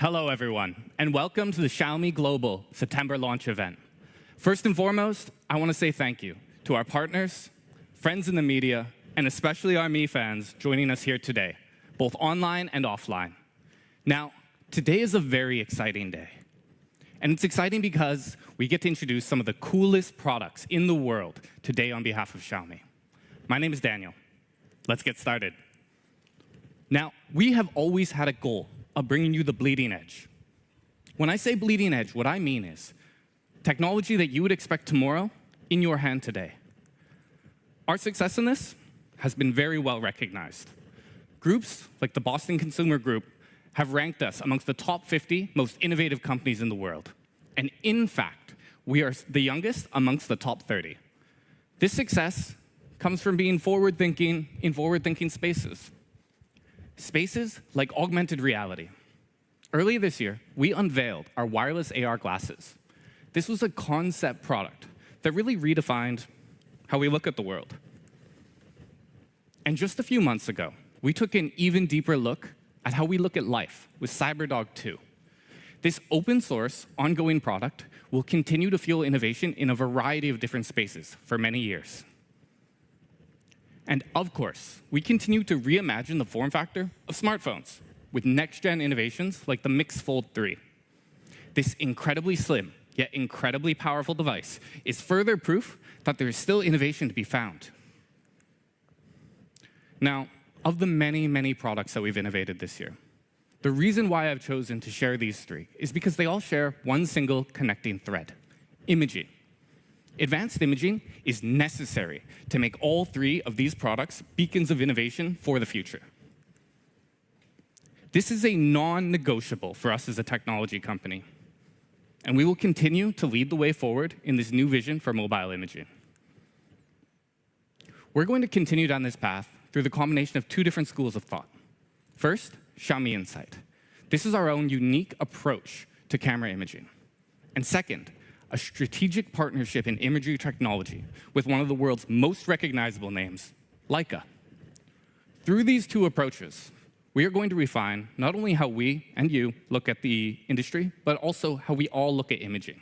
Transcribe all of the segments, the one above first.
Hello, everyone, and welcome to the Xiaomi Global September launch event. First and foremost, I want to say thank you to our partners, friends in the media, and especially our Mi fans joining us here today, both online and offline. Now, today is a very exciting day. And it's exciting because we get to introduce some of the coolest products in the world today on behalf of Xiaomi. My name is Daniel. Let's get started. Now, we have always had a goal of bringing you the bleeding edge. When I say bleeding edge, what I mean is technology that you would expect tomorrow in your hand today. Our success in this has been very well recognized. Groups like the Boston Consumer Group have ranked us amongst the top 50 most innovative companies in the world. And in fact, we are the youngest amongst the top 30. This success comes from being forward-thinking in forward-thinking spaces. Spaces like augmented reality. Earlier this year, we unveiled our wireless AR glasses. This was a concept product that really redefined how we look at the world. And just a few months ago, we took an even deeper look at how we look at life with CyberDog 2. This open source, ongoing product will continue to fuel innovation in a variety of different spaces for many years. And of course, we continue to reimagine the form factor of smartphones with next-gen innovations like the Mix Fold 3. This incredibly slim, yet incredibly powerful device is further proof that there is still innovation to be found. Now, of the many, many products that we've innovated this year, the reason why I've chosen to share these three is because they all share one single connecting thread: imaging. Advanced imaging is necessary to make all three of these products beacons of innovation for the future. This is a non-negotiable for us as a technology company, and we will continue to lead the way forward in this new vision for mobile imaging. We're going to continue down this path through the combination of two different schools of thought. First, Xiaomi Insight. This is our own unique approach to camera imaging. And second, a strategic partnership in imagery technology with one of the world's most recognizable names, Leica. Through these two approaches, we are going to refine not only how we and you look at the industry, but also how we all look at imaging.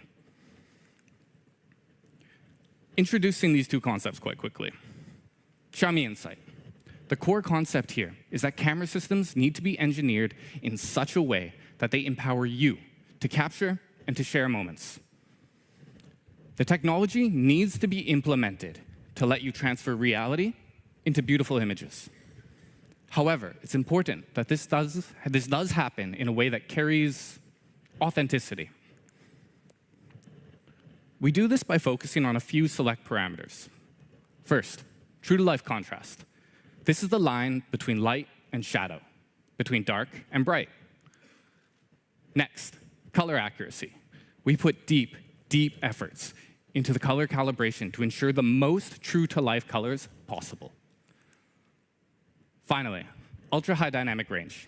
Introducing these two concepts quite quickly. Xiaomi Insight. The core concept here is that camera systems need to be engineered in such a way that they empower you to capture and to share moments. The technology needs to be implemented to let you transfer reality into beautiful images. However, it's important that this does happen in a way that carries authenticity. We do this by focusing on a few select parameters. First, true-to-life contrast. This is the line between light and shadow, between dark and bright. Next, color accuracy. We put deep efforts into the color calibration to ensure the most true-to-life colors possible. Finally, ultra-high dynamic range.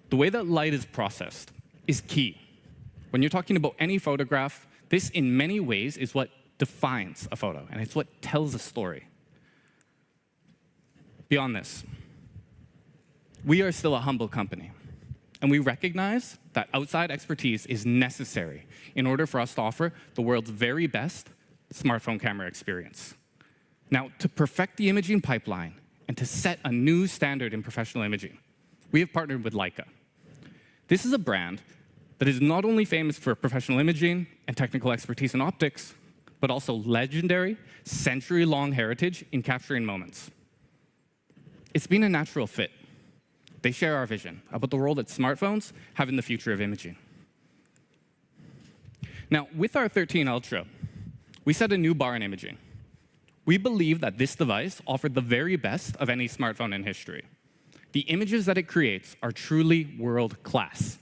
The way that light is processed is key. When you're talking about any photograph, this in many ways is what defines a photo, and it's what tells a story. Beyond this, we are still a humble company, and we recognize that outside expertise is necessary in order for us to offer the world's very best smartphone camera experience. Now, to perfect the imaging pipeline and to set a new standard in professional imaging, we have partnered with Leica. This is a brand that is not only famous for professional imaging and technical expertise in optics, but also legendary, century-long heritage in capturing moments. It's been a natural fit. They share our vision about the role that smartphones have in the future of imaging. Now, with our 13 Ultra, we set a new bar in imaging. We believe that this device offered the very best of any smartphone in history. The images that it creates are truly world-class.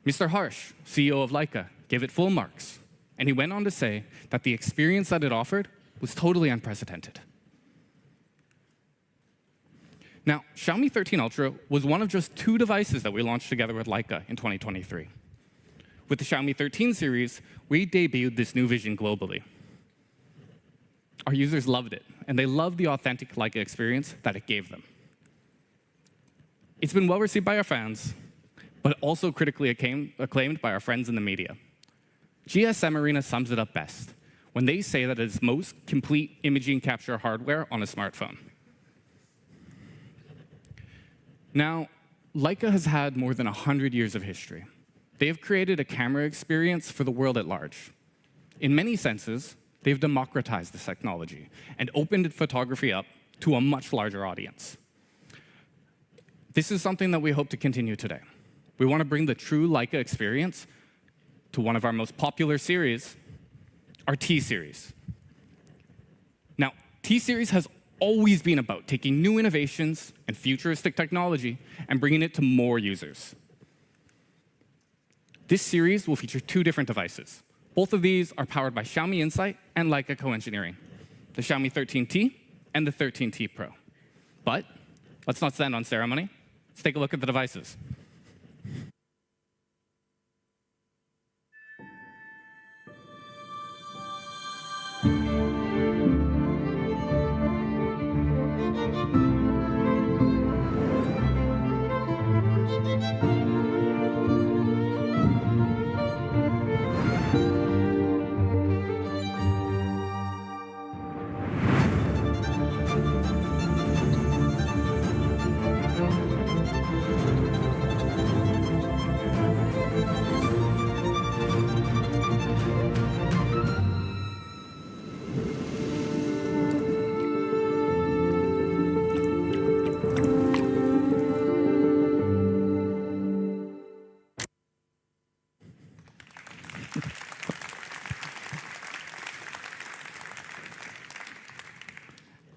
Mr. Harsh, CEO of Leica, gave it full marks, and he went on to say that the experience that it offered was totally unprecedented. Now, Xiaomi 13 Ultra was one of just 2 devices that we launched together with Leica in 2023. With the Xiaomi 13 series, we debuted this new vision globally. Our users loved it, and they loved the authentic Leica experience that it gave them. It's been well received by our fans, but also critically acclaimed by our friends in the media. GSM Arena sums it up best when they say that it is most complete imaging capture hardware on a smartphone. Now, Leica has had more than 100 years of history. They have created a camera experience for the world at large. In many senses, they've democratized this technology and opened photography up to a much larger audience. This is something that we hope to continue today. We want to bring the true Leica experience to one of our most popular series, our T-Series. Now, T-Series has always been about taking new innovations and futuristic technology and bringing it to more users. This series will feature 2 different devices. Both of these are powered by Xiaomi Insight and Leica co-engineering, the Xiaomi 13T and the 13T Pro. But let's not stand on ceremony. Let's take a look at the devices.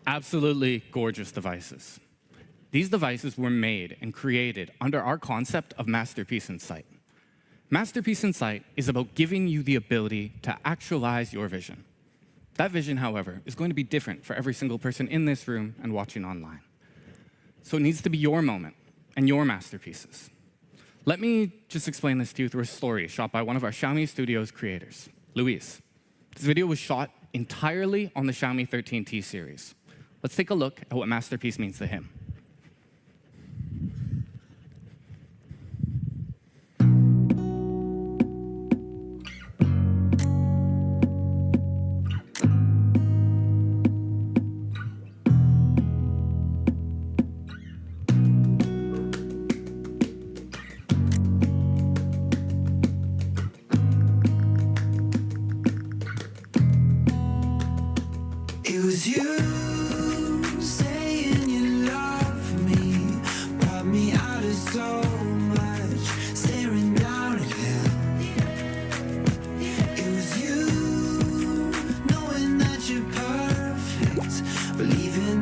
Absolutely gorgeous devices. These devices were made and created under our concept of Masterpiece in Sight. Masterpiece in Sight is about giving you the ability to actualize your vision. That vision, however, is going to be different for every single person in this room and watching online. So it needs to be your moment and your masterpieces. Let me just explain this to you through a story shot by one of our Xiaomi Studios creators, Luis. This video was shot entirely on the Xiaomi 13T series. Let's take a look at what masterpiece means to him.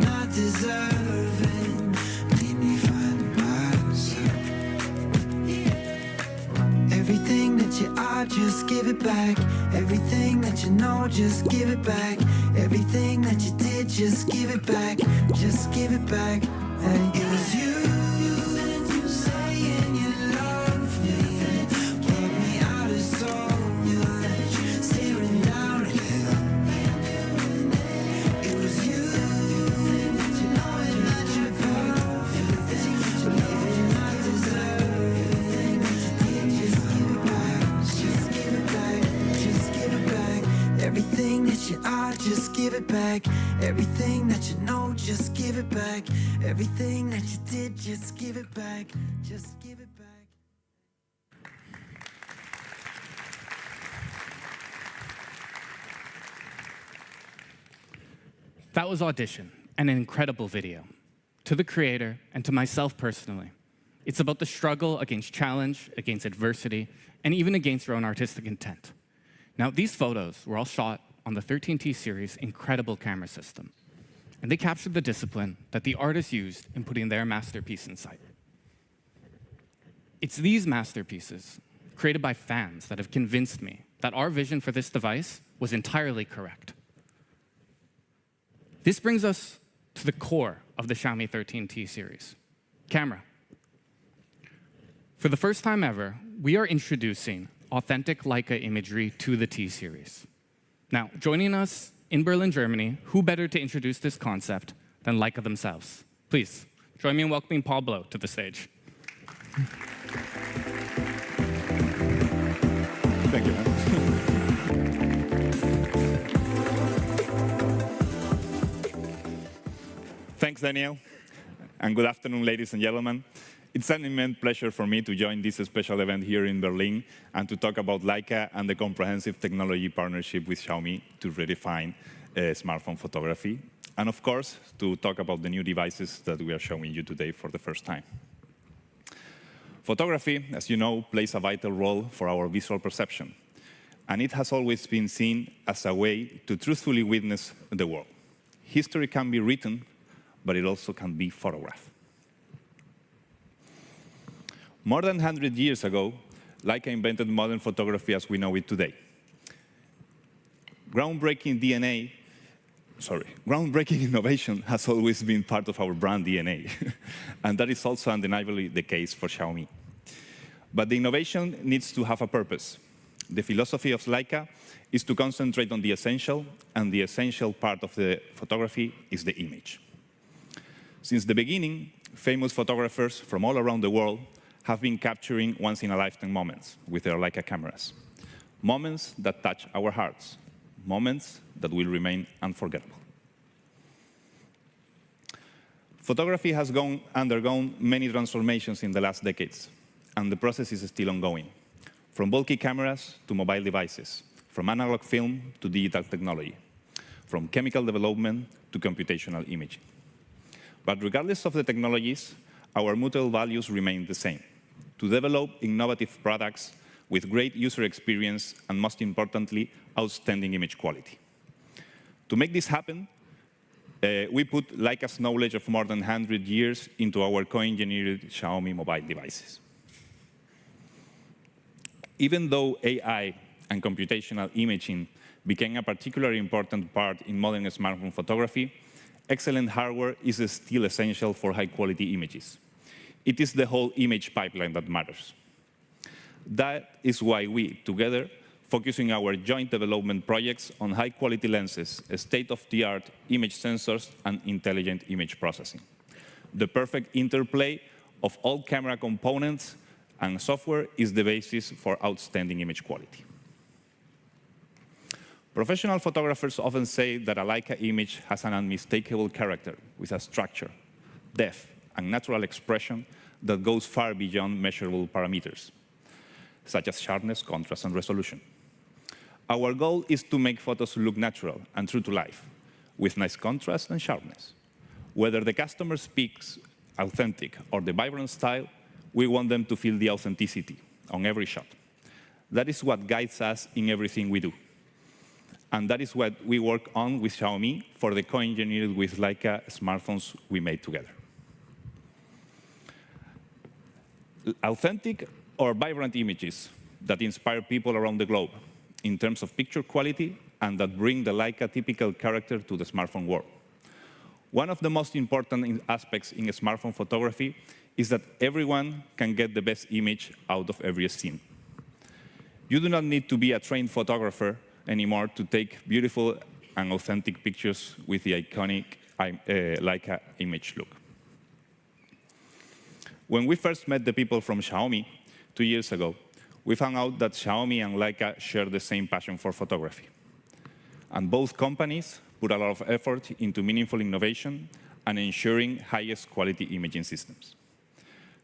not deserving. Made me find myself. Everything that you are, just give it back. Everything that you know, just give it back. Everything that you did, just give it back. Just give it back. Hey. It was you saying you love me. Brought me out of so much, staring down at hell. It was you knowing that you're perfect, believing I deserve it. Just give it back. Just give it back. Just give it back. Everything that you are, just give it back. Everything that you know, just give it back. Everything that you did, just give it back. Just give it back. That was Audition, and an incredible video. To the creator and to myself personally, it's about the struggle against challenge, against adversity, and even against your own artistic intent. Now, these photos were all shot on the 13T series' incredible camera system, and they captured the discipline that the artists used in putting their masterpiece in sight. It's these masterpieces, created by fans, that have convinced me that our vision for this device was entirely correct. This brings us to the core of the Xiaomi 13T series, camera. For the first time ever, we are introducing authentic Leica imagery to the T series. Now, joining us in Berlin, Germany, who better to introduce this concept than Leica themselves? Please, join me in welcoming Paul Blow to the stage. Thank you. Thanks, Daniel. And good afternoon, ladies and gentlemen. It's an immense pleasure for me to join this special event here in Berlin and to talk about Leica and the comprehensive technology partnership with Xiaomi to redefine smartphone photography. And of course, to talk about the new devices that we are showing you today for the first time. Photography, as you know, plays a vital role for our visual perception. And it has always been seen as a way to truthfully witness the world. History can be written, but it also can be photographed. More than 100 years ago, Leica invented modern photography as we know it today. Groundbreaking innovation has always been part of our brand DNA, and that is also undeniably the case for Xiaomi. But the innovation needs to have a purpose. The philosophy of Leica is to concentrate on the essential, and the essential part of the photography is the image. Since the beginning, famous photographers from all around the world have been capturing once-in-a-lifetime moments with their Leica cameras. Moments that touch our hearts. Moments that will remain unforgettable. Photography has undergone many transformations in the last decades, and the process is still ongoing. From bulky cameras to mobile devices, from analog film to digital technology, from chemical development to computational imaging. But regardless of the technologies, our mutual values remain the same: to develop innovative products with great user experience and, most importantly, outstanding image quality. To make this happen, we put Leica's knowledge of more than 100 years into our co-engineered Xiaomi mobile devices. Even though AI and computational imaging became a particularly important part in modern smartphone photography, excellent hardware is still essential for high-quality images. It is the whole image pipeline that matters. That is why we, together, focusing our joint development projects on high-quality lenses, state-of-the-art image sensors, and intelligent image processing. The perfect interplay of all camera components and software is the basis for outstanding image quality. Professional photographers often say that a Leica image has an unmistakable character with a structure, depth, and natural expression that goes far beyond measurable parameters, such as sharpness, contrast, and resolution. Our goal is to make photos look natural and true to life, with nice contrast and sharpness. Whether the customer speaks authentic or the vibrant style, we want them to feel the authenticity on every shot. That is what guides us in everything we do. And that is what we work on with Xiaomi for the co-engineered with Leica smartphones we made together. Authentic or vibrant images that inspire people around the globe in terms of picture quality and that bring the Leica typical character to the smartphone world. One of the most important aspects in smartphone photography is that everyone can get the best image out of every scene. You do not need to be a trained photographer anymore to take beautiful and authentic pictures with the iconic Leica image look. When we first met the people from Xiaomi 2 years ago, we found out that Xiaomi and Leica share the same passion for photography. And both companies put a lot of effort into meaningful innovation and ensuring highest quality imaging systems.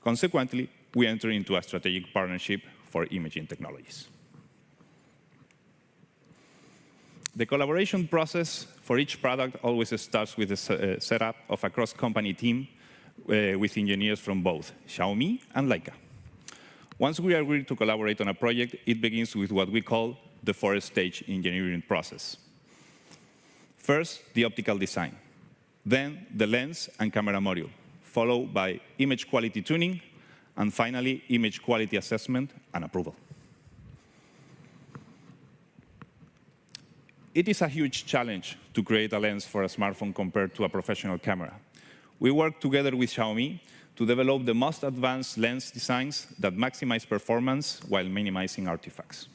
Consequently, we entered into a strategic partnership for imaging technologies. The collaboration process for each product always starts with the setup of a cross-company team with engineers from both Xiaomi and Leica. Once we agree to collaborate on a project, it begins with what we call the four-stage engineering process. First, the optical design, then the lens and camera module, followed by image quality tuning, and finally, image quality assessment and approval. It is a huge challenge to create a lens for a smartphone compared to a professional camera. We work together with Xiaomi to develop the most advanced lens designs that maximize performance while minimizing artifacts.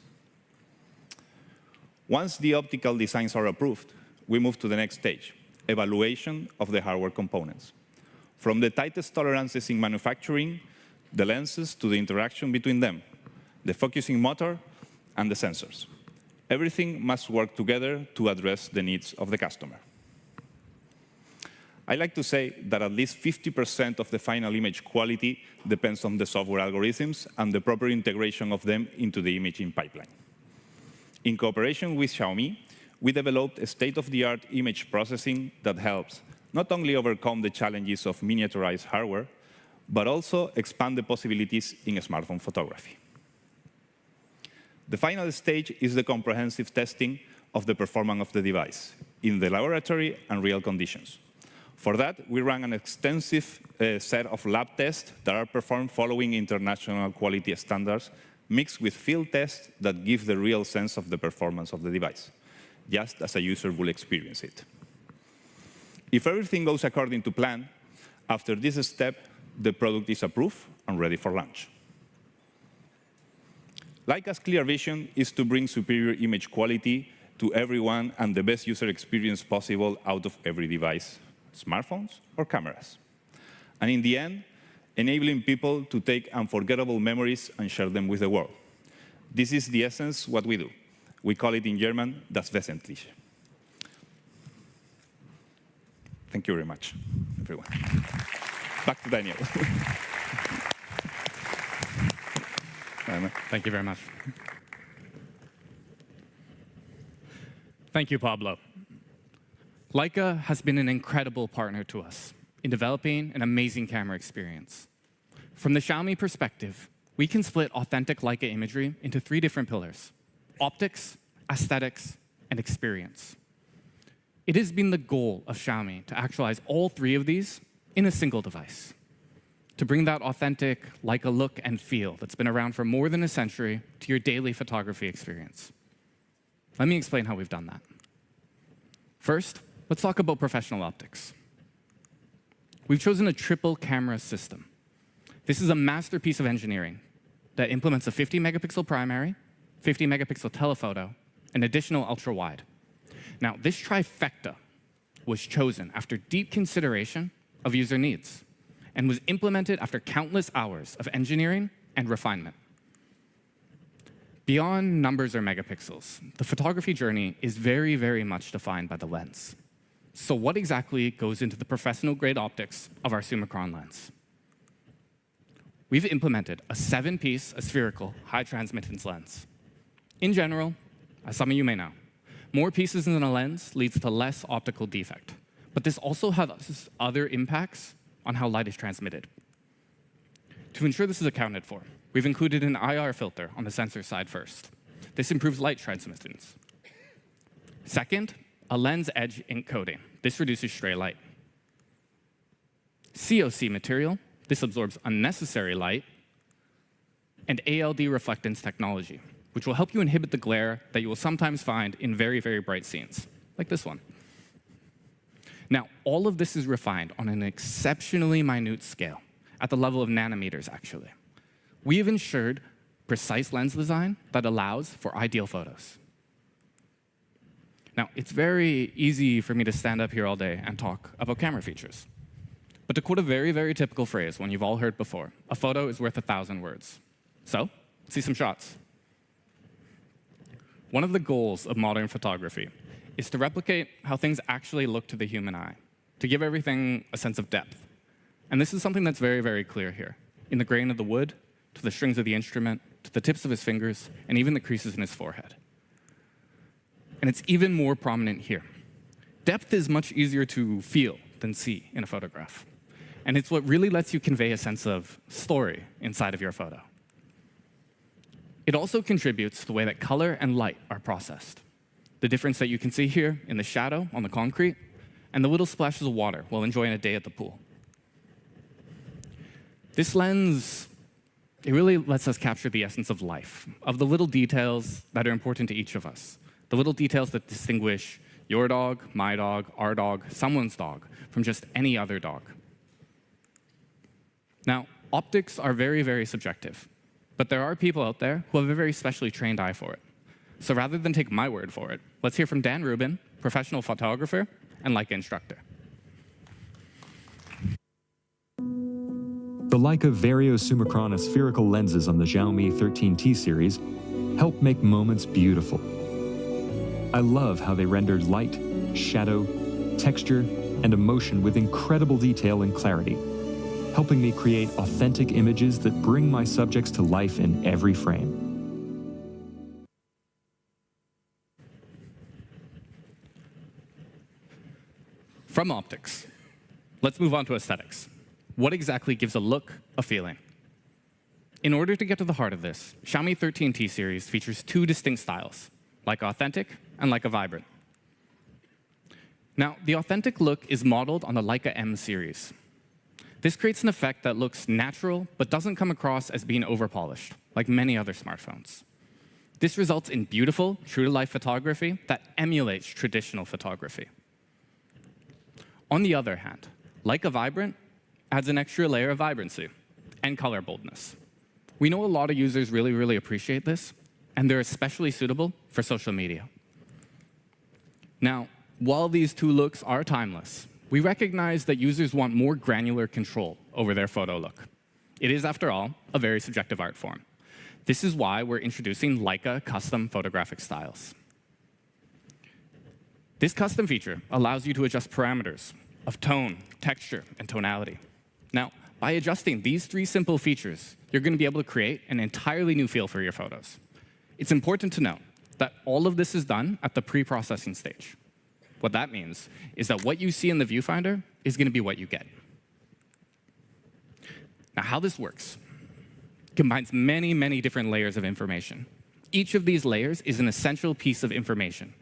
Once the optical designs are approved, we move to the next stage, evaluation of the hardware components. From the tightest tolerances in manufacturing, the lenses to the interaction between them, the focusing motor, and the sensors. Everything must work together to address the needs of the customer. I like to say that at least 50% of the final image quality depends on the software algorithms and the proper integration of them into the imaging pipeline. In cooperation with Xiaomi, we developed a state-of-the-art image processing that helps not only overcome the challenges of miniaturized hardware, but also expand the possibilities in smartphone photography. The final stage is the comprehensive testing of the performance of the device in the laboratory and real conditions. For that, we run an extensive set of lab tests that are performed following international quality standards, mixed with field tests that give the real sense of the performance of the device, just as a user will experience it. If everything goes according to plan, after this step, the product is approved and ready for launch. Leica's clear vision is to bring superior image quality to everyone and the best user experience possible out of every device, smartphones or cameras. And in the end, enabling people to take unforgettable memories and share them with the world. This is the essence of what we do. We call it in German, das Wesentliche. Thank you very much, everyone. Back to Daniel. Thank you very much. Thank you, Pablo. Leica has been an incredible partner to us in developing an amazing camera experience. From the Xiaomi perspective, we can split authentic Leica imagery into 3 different pillars: optics, aesthetics, and experience. It has been the goal of Xiaomi to actualize all 3 of these in a single device, to bring that authentic Leica look and feel that's been around for more than a century to your daily photography experience. Let me explain how we've done that. First, let's talk about professional optics. We've chosen a triple camera system. This is a masterpiece of engineering that implements a 50-megapixel primary, 50-megapixel telephoto, and additional ultra-wide. Now, this trifecta was chosen after deep consideration of user needs and was implemented after countless hours of engineering and refinement. Beyond numbers or megapixels, the photography journey is very, very much defined by the lens. So what exactly goes into the professional-grade optics of our Summicron lens? We've implemented a 7-piece spherical high-transmittance lens. In general, as some of you may know, more pieces in a lens leads to less optical defect. But this also has other impacts on how light is transmitted. To ensure this is accounted for, we've included an IR filter on the sensor side first. This improves light transmittance. Second, a lens edge ink coating. This reduces stray light. COC material. This absorbs unnecessary light. And ALD reflectance technology, which will help you inhibit the glare that you will sometimes find in very, very bright scenes, like this one. Now, all of this is refined on an exceptionally minute scale, at the level of nanometers, actually. We have ensured precise lens design that allows for ideal photos. Now, it's very easy for me to stand up here all day and talk about camera features. But to quote a very, very typical phrase, one you've all heard before, a photo is worth 1,000 words. So, let's see some shots. One of the goals of modern photography is to replicate how things actually look to the human eye, to give everything a sense of depth. And this is something that's very, very clear here, in the grain of the wood, to the strings of the instrument, to the tips of his fingers, and even the creases in his forehead. And it's even more prominent here. Depth is much easier to feel than see in a photograph. And it's what really lets you convey a sense of story inside of your photo. It also contributes to the way that color and light are processed. The difference that you can see here in the shadow on the concrete and the little splashes of water while enjoying a day at the pool. This lens, it really lets us capture the essence of life, of the little details that are important to each of us, the little details that distinguish your dog, my dog, our dog, someone's dog from just any other dog. Now, optics are very, very subjective, but there are people out there who have a very specially trained eye for it. So rather than take my word for it, let's hear from Dan Rubin, professional photographer and Leica instructor. The Leica Vario Summicron spherical lenses on the Xiaomi 13T series help make moments beautiful. I love how they render light, shadow, texture, and emotion with incredible detail and clarity, helping me create authentic images that bring my subjects to life in every frame. From optics, let's move on to aesthetics. What exactly gives a look, a feeling? In order to get to the heart of this, Xiaomi 13T series features two distinct styles, Leica Authentic and Leica Vibrant. Now, the Authentic look is modeled on the Leica M series. This creates an effect that looks natural, but doesn't come across as being overpolished, like many other smartphones. This results in beautiful, true-to-life photography that emulates traditional photography. On the other hand, Leica Vibrant adds an extra layer of vibrancy and color boldness. We know a lot of users really, really appreciate this, and they're especially suitable for social media. Now, while these two looks are timeless, we recognize that users want more granular control over their photo look. It is, after all, a very subjective art form. This is why we're introducing Leica custom photographic styles. This custom feature allows you to adjust parameters of tone, texture, and tonality. Now, by adjusting these three simple features, you're going to be able to create an entirely new feel for your photos. It's important to note that all of this is done at the pre-processing stage. What that means is that what you see in the viewfinder is going to be what you get. Now, how this works combines many, many different layers of information. Each of these layers is an essential piece of information,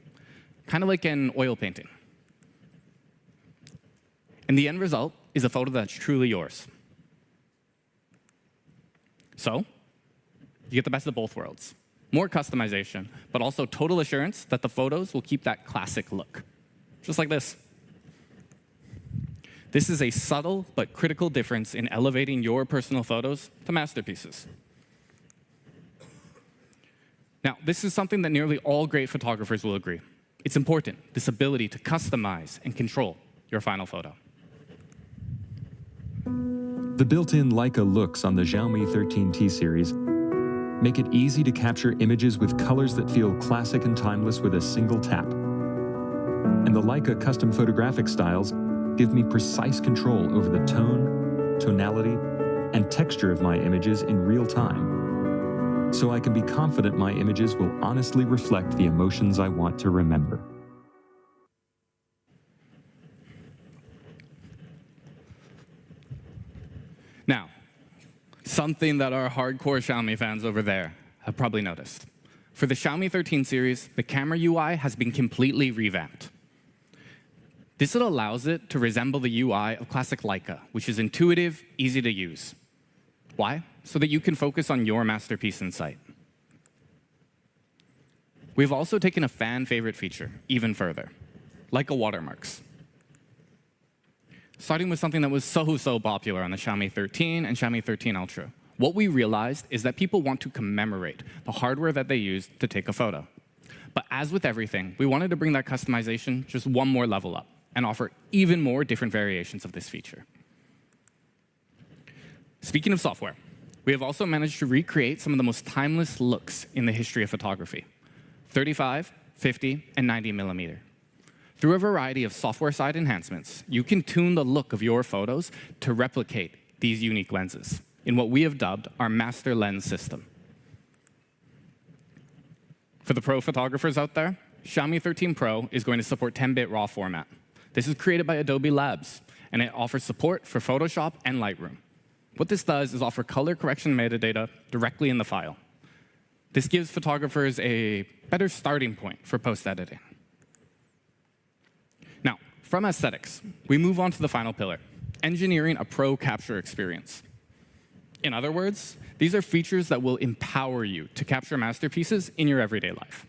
kind of like an oil painting. And the end result is a photo that's truly yours. So, you get the best of both worlds. More customization, but also total assurance that the photos will keep that classic look. Just like this. This is a subtle but critical difference in elevating your personal photos to masterpieces. Now, this is something that nearly all great photographers will agree. It's important, this ability to customize and control your final photo. The built-in Leica looks on the Xiaomi 13T series make it easy to capture images with colors that feel classic and timeless with a single tap. And the Leica custom photographic styles give me precise control over the tone, tonality, and texture of my images in real time, so I can be confident my images will honestly reflect the emotions I want to remember. Now, something that our hardcore Xiaomi fans over there have probably noticed. For the Xiaomi 13 series, the camera UI has been completely revamped. This allows it to resemble the UI of classic Leica, which is intuitive, easy to use. Why? So that you can focus on your masterpiece in sight. We've also taken a fan favorite feature even further, Leica watermarks. Starting with something that was so popular on the Xiaomi 13 and Xiaomi 13 Ultra. What we realized is that people want to commemorate the hardware that they used to take a photo. But as with everything, we wanted to bring that customization just one more level up and offer even more different variations of this feature. Speaking of software, we have also managed to recreate some of the most timeless looks in the history of photography: 35, 50, and 90 millimeter. Through a variety of software-side enhancements, you can tune the look of your photos to replicate these unique lenses in what we have dubbed our master lens system. For the pro photographers out there, Xiaomi 13 Pro is going to support 10-bit RAW format. This is created by Adobe Labs, and it offers support for Photoshop and Lightroom. What this does is offer color correction metadata directly in the file. This gives photographers a better starting point for post-editing. Now, from aesthetics, we move on to the final pillar, engineering a pro capture experience. In other words, these are features that will empower you to capture masterpieces in your everyday life.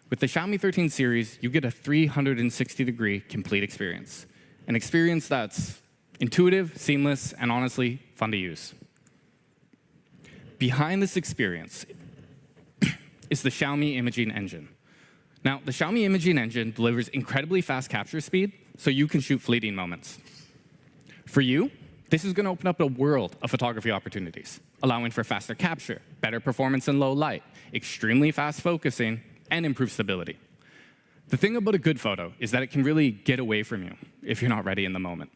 With the Xiaomi 13 series, you get a 360-degree complete experience, an experience that's intuitive, seamless, and honestly, fun to use. Behind this experience is the Xiaomi imaging engine. Now, the Xiaomi imaging engine delivers incredibly fast capture speed, so you can shoot fleeting moments. For you, this is going to open up a world of photography opportunities, allowing for faster capture, better performance in low light, extremely fast focusing, and improved stability. The thing about a good photo is that it can really get away from you if you're not ready in the moment.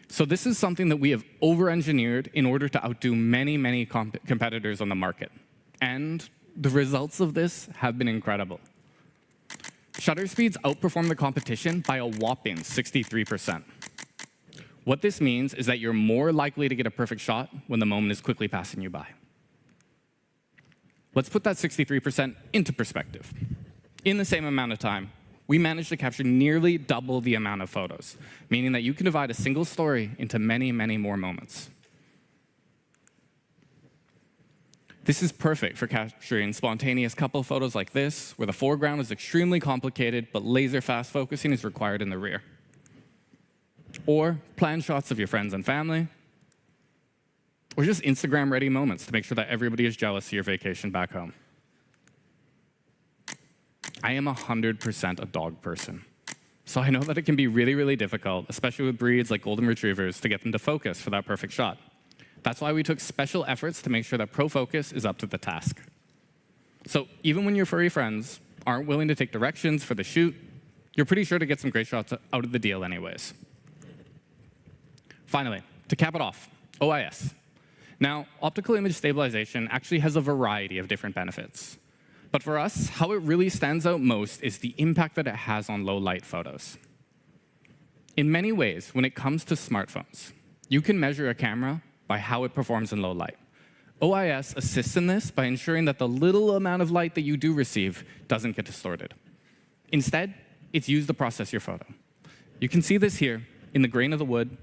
So this is something that we have over-engineered in order to outdo many competitors on the market. And the results of this have been incredible. Shutter speeds outperform the competition by a whopping 63%. What this means is that you're more likely to get a perfect shot when the moment is quickly passing you by. Let's put that 63% into perspective. In the same amount of time, we managed to capture nearly double the amount of photos, meaning that you can divide a single story into many more moments. This is perfect for capturing spontaneous couple photos like this, where the foreground is extremely complicated, but laser-fast focusing is required in the rear. Or plan shots of your friends and family, or just Instagram-ready moments to make sure that everybody is jealous of your vacation back home. I am 100% a dog person, so I know that it can be really difficult, especially with breeds like golden retrievers, to get them to focus for that perfect shot. That's why we took special efforts to make sure that ProFocus is up to the task. So even when your furry friends aren't willing to take directions for the shoot, you're pretty sure to get some great shots out of the deal anyways. Finally, to cap it off, OIS. Now, optical image stabilization actually has a variety of different benefits. But for us, how it really stands out most is the impact that it has on low-light photos. In many ways, when it comes to smartphones, you can measure a camera by how it performs in low light. OIS assists in this by ensuring that the little amount of light that you do receive doesn't get distorted. Instead, it's used to process your photo. You can see this here in the grain of the wood,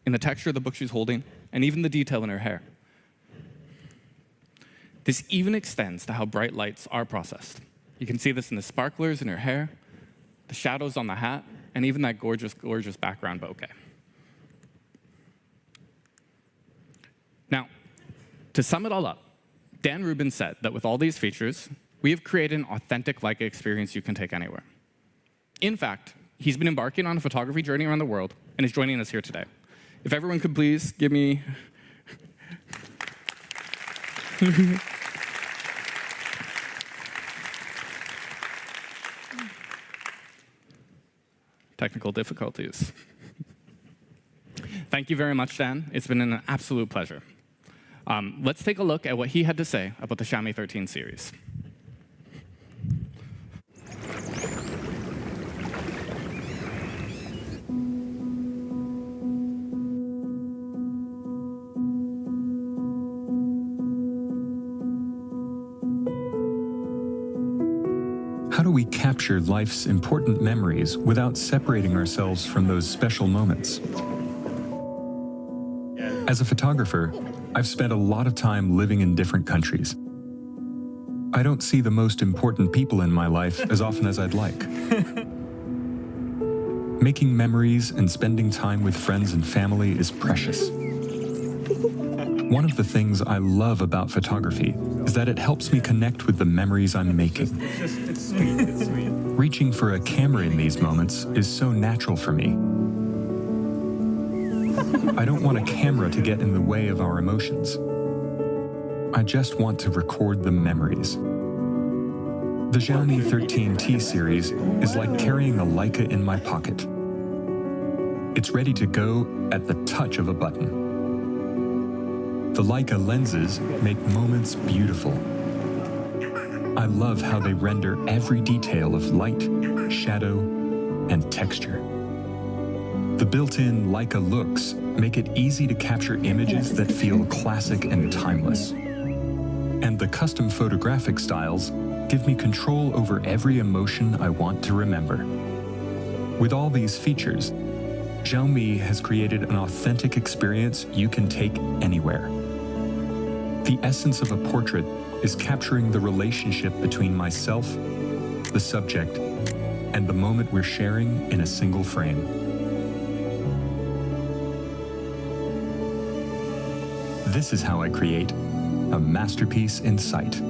in the texture of the book she's holding, and even the detail in her hair. This even extends to how bright lights are processed. You can see this in the sparklers in her hair, the shadows on the hat, and even that gorgeous background bokeh. Now, to sum it all up, Dan Rubin said that with all these features, we have created an authentic Leica experience you can take anywhere. In fact, he's been embarking on a photography journey around the world and is joining us here today. If everyone could please give me... Technical difficulties. Thank you very much, Dan. It's been an absolute pleasure. Let's take a look at what he had to say about the Xiaomi 13 series. do we capture life's important memories without separating ourselves from those special moments? As a photographer, I've spent a lot of time living in different countries. I don't see the most important people in my life as often as I'd like. Making memories and spending time with friends and family is precious. One of the things I love about photography is that it helps me connect with the memories I'm making. It's sweet, it's sweet. Reaching for a camera in these moments is so natural for me. I don't want a camera to get in the way of our emotions. I just want to record the memories. The Xiaomi 13T series is like carrying a Leica in my pocket. It's ready to go at the touch of a button. The Leica lenses make moments beautiful. I love how they render every detail of light, shadow, and texture. The built-in Leica looks make it easy to capture images that feel classic and timeless. And the custom photographic styles give me control over every emotion I want to remember. With all these features, Xiaomi has created an authentic experience you can take anywhere. The essence of a portrait is capturing the relationship between myself, the subject, and the moment we're sharing in a single frame. This is how I create a masterpiece in sight.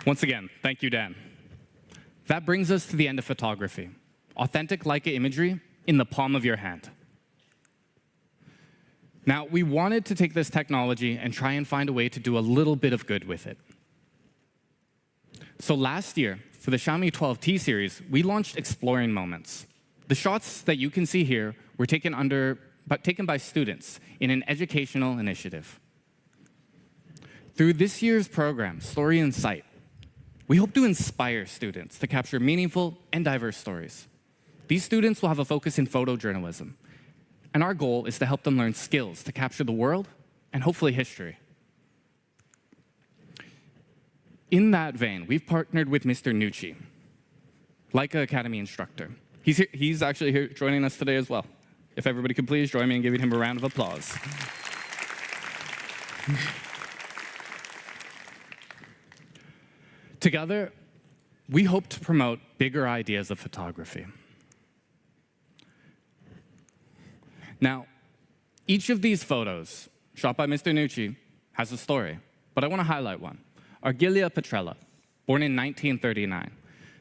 Once again, thank you, Dan. That brings us to the end of photography. Authentic Leica imagery in the palm of your hand. Now, we wanted to take this technology and try and find a way to do a little bit of good with it. So last year, for the Xiaomi 12T series, we launched Exploring Moments. The shots that you can see here were taken by students in an educational initiative. Through this year's program, Story in Sight, we hope to inspire students to capture meaningful and diverse stories. These students will have a focus in photojournalism, and our goal is to help them learn skills to capture the world and hopefully history. In that vein, we've partnered with Mr. Nucci, Leica Academy instructor. He's actually here joining us today as well. If everybody could please join me in giving him a round of applause. Together, we hope to promote bigger ideas of photography. Now, each of these photos, shot by Mr. Nucci, has a story, but I want to highlight one. Argilia Petrella, born in 1939.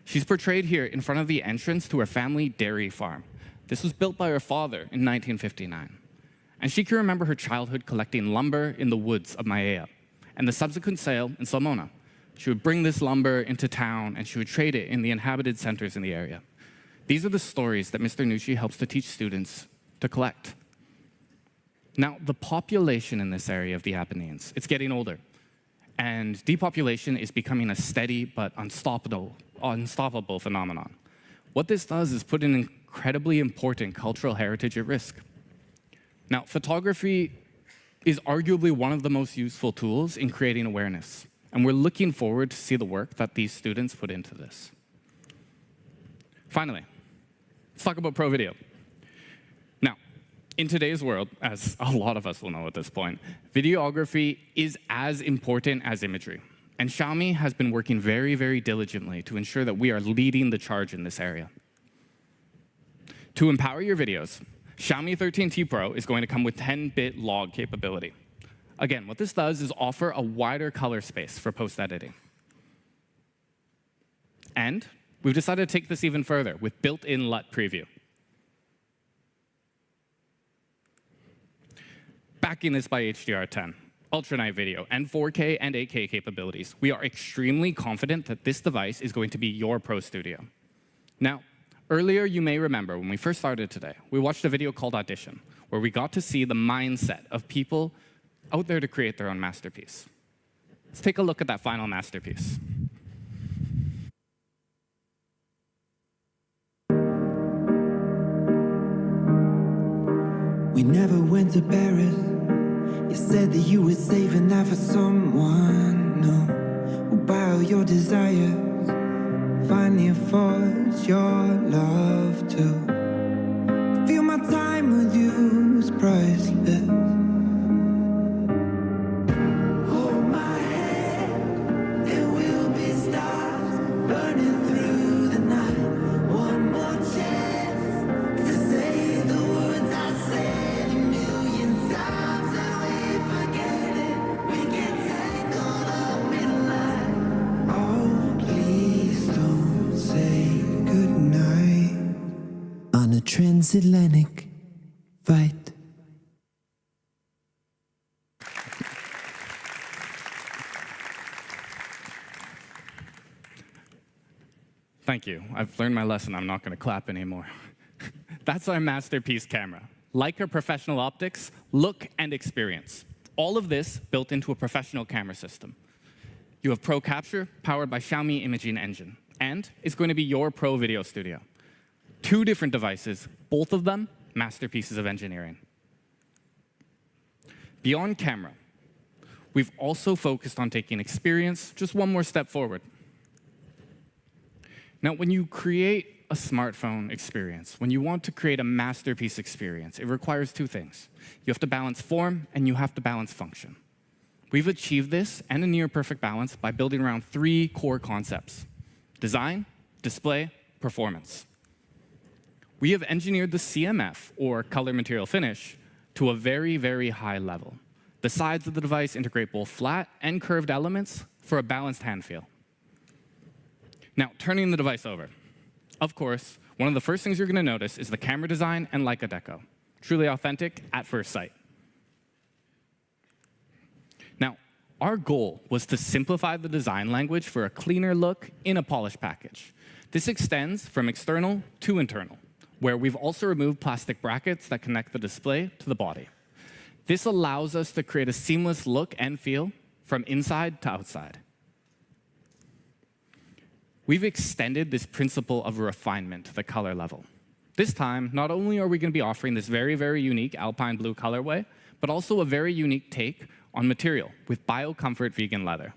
She's portrayed here in front of the entrance to her family dairy farm. This was built by her father in 1959. And she can remember her childhood collecting lumber in the woods of Maea and the subsequent sale in Salmona. She would bring this lumber into town and she would trade it in the inhabited centers in the area. These are the stories that Mr. Nucci helps to teach students to collect. Now, the population in this area of the Apennines, it's getting older. And depopulation is becoming a steady but unstoppable phenomenon. What this does is put an incredibly important cultural heritage at risk. Now, photography is arguably one of the most useful tools in creating awareness. And we're looking forward to see the work that these students put into this. Finally, let's talk about pro video. Now, in today's world, as a lot of us will know at this point, videography is as important as imagery. And Xiaomi has been working very, very diligently to ensure that we are leading the charge in this area. To empower your videos, Xiaomi 13T Pro is going to come with 10-bit log capability. Again, what this does is offer a wider color space for post-editing. And we've decided to take this even further with built-in LUT preview. Backing this by HDR10, Ultra Night video, and 4K and 8K capabilities, we are extremely confident that this device is going to be your pro studio. Now, earlier you may remember when we first started today, we watched a video called Audition, where we got to see the mindset of people out there to create their own masterpiece. Let's take a look at that final masterpiece. We never went went to Paris. You said that you were saving that for someone new who'll buy all your desires, finally affords your love too. I feel my time with you is priceless. Hold my hand, there will be stars burning through the night. One more chance to say the words I said a million times, and we forget it. We get tangled up in life. Oh, please don't say goodnight on a transatlantic flight. Thank you. I've learned my lesson. I'm not going to clap anymore. That's our masterpiece camera. Like our professional optics, look and experience. All of this built into a professional camera system. You have Pro Capture, powered by Xiaomi Imaging Engine, and it's going to be your Pro Video Studio. 2 different devices, both of them masterpieces of engineering. Beyond camera, we've also focused on taking experience just one more step forward. Now, when you create a smartphone experience, when you want to create a masterpiece experience, it requires 2 things. You have to balance form, and you have to balance function. We've achieved this and a near-perfect balance by building around 3 core concepts: design, display, performance. We have engineered the CMF, or color material finish, to a very, very high level. The sides of the device integrate both flat and curved elements for a balanced hand feel. Now, turning the device over. Of course, one of the first things you're going to notice is the camera design and Leica deco. Truly authentic at first sight. Now, our goal was to simplify the design language for a cleaner look in a polished package. This extends from external to internal, where we've also removed plastic brackets that connect the display to the body. This allows us to create a seamless look and feel from inside to outside. We've extended this principle of refinement to the color level. This time, not only are we going to be offering this very, very unique alpine blue colorway, but also a very unique take on material with BioComfort vegan leather.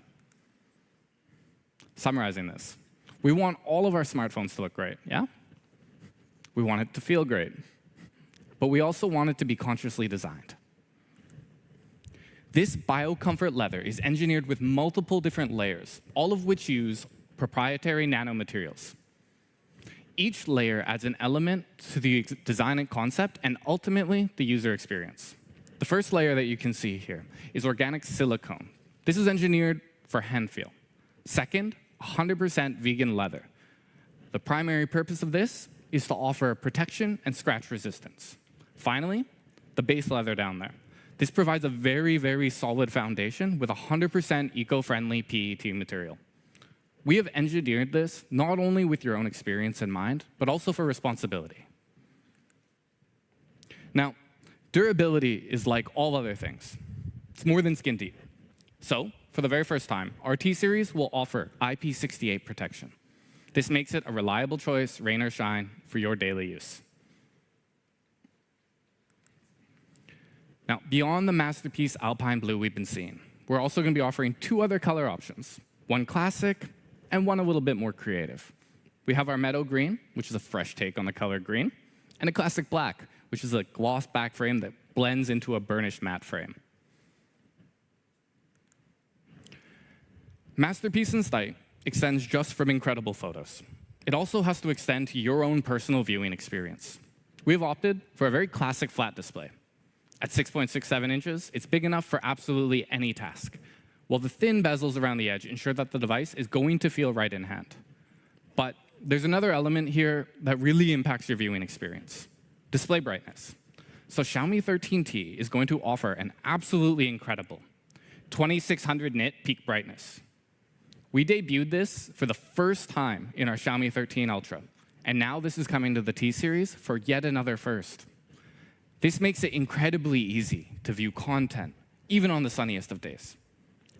Summarizing this, we want all of our smartphones to look great, yeah? We want it to feel great, but we also want it to be consciously designed. This BioComfort leather is engineered with multiple different layers, all of which use proprietary nanomaterials. Each layer adds an element to the design and concept, and ultimately, the user experience. The first layer that you can see here is organic silicone. This is engineered for hand feel. Second, 100% vegan leather. The primary purpose of this is to offer protection and scratch resistance. Finally, the base leather down there. This provides a very, very solid foundation with 100% eco-friendly PET material. We have engineered this not only with your own experience in mind, but also for responsibility. Now, durability is like all other things. It's more than skin deep. So, for the very first time, our T-Series will offer IP68 protection. This makes it a reliable choice, rain or shine, for your daily use. Now, beyond the masterpiece alpine blue we've been seeing, we're also going to be offering 2 other color options, one classic and one a little bit more creative. We have our meadow green, which is a fresh take on the color green, and a classic black, which is a gloss back frame that blends into a burnished matte frame. Masterpiece in sight extends just from incredible photos. It also has to extend to your own personal viewing experience. We've opted for a very classic flat display. At 6.67 inches, it's big enough for absolutely any task, while the thin bezels around the edge ensure that the device is going to feel right in hand. But there's another element here that really impacts your viewing experience: display brightness. So Xiaomi 13T is going to offer an absolutely incredible 2600 nit peak brightness. We debuted this for the first time in our Xiaomi 13 Ultra, and now this is coming to the T-Series for yet another first. This makes it incredibly easy to view content, even on the sunniest of days.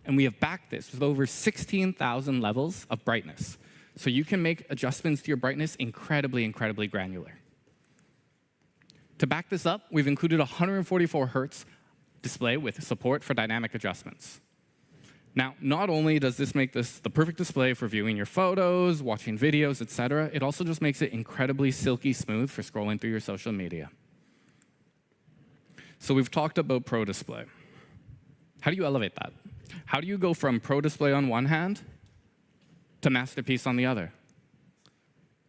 And we have backed this with over 16,000 levels of brightness, so you can make adjustments to your brightness incredibly, incredibly granular. To back this up, we've included a 144 Hz display with support for dynamic adjustments. Now, not only does this make this the perfect display for viewing your photos, watching videos, etc., it also just makes it incredibly silky smooth for scrolling through your social media. So we've talked about Pro Display. How do you elevate that? How do you go from Pro Display on one hand to Masterpiece on the other?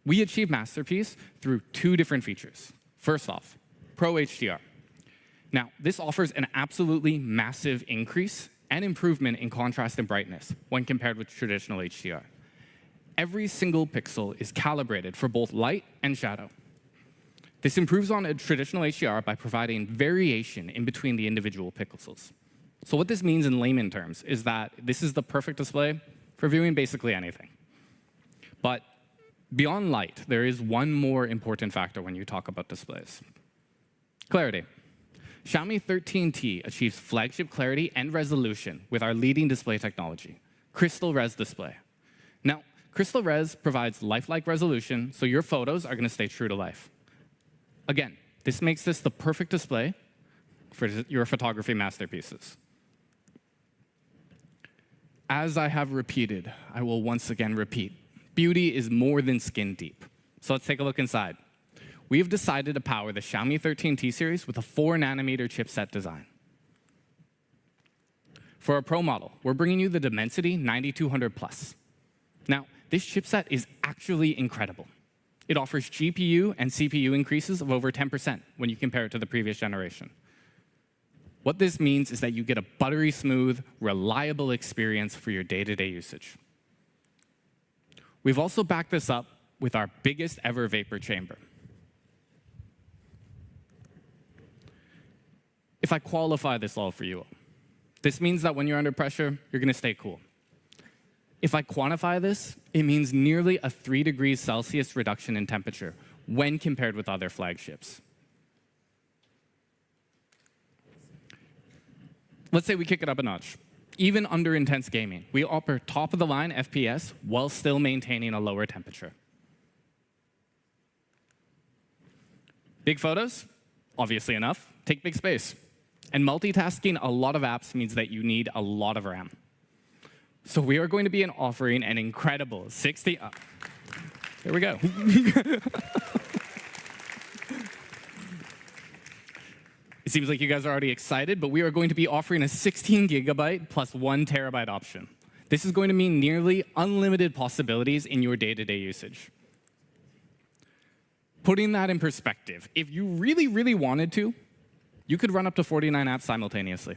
We achieve Masterpiece through two different features. First off, Pro HDR. Now, this offers an absolutely massive increase and improvement in contrast and brightness when compared with traditional HDR. Every single pixel is calibrated for both light and shadow. This improves on a traditional HDR by providing variation in between the individual pixels. So what this means in layman terms is that this is the perfect display for viewing basically anything. But beyond light, there is one more important factor when you talk about displays. Clarity. Xiaomi 13T achieves flagship clarity and resolution with our leading display technology, Crystal Res Display. Now, Crystal Res provides lifelike resolution, so your photos are going to stay true to life. Again, this makes this the perfect display for your photography masterpieces. As I have repeated, I will once again repeat, beauty is more than skin deep. So let's take a look inside. We have decided to power the Xiaomi 13T series with a 4-nanometer chipset design. For our Pro model, we're bringing you the Dimensity 9200 Plus. Now, this chipset is actually incredible. It offers GPU and CPU increases of over 10% when you compare it to the previous generation. What this means is that you get a buttery smooth, reliable experience for your day-to-day usage. We've also backed this up with our biggest ever vapor chamber. If I qualify this all for you, this means that when you're under pressure, you're going to stay cool. If I quantify this, it means nearly a 3 degrees Celsius reduction in temperature when compared with other flagships. Let's say we kick it up a notch. Even under intense gaming, we offer top-of-the-line FPS while still maintaining a lower temperature. Big photos? Obviously enough. Take big space. And multitasking a lot of apps means that you need a lot of RAM. So we are going to be offering an incredible 60... there we go. It seems like you guys are already excited, but we are going to be offering a 16 gigabyte plus 1 terabyte option. This is going to mean nearly unlimited possibilities in your day-to-day usage. Putting that in perspective, if you really, really wanted to, you could run up to 49 apps simultaneously.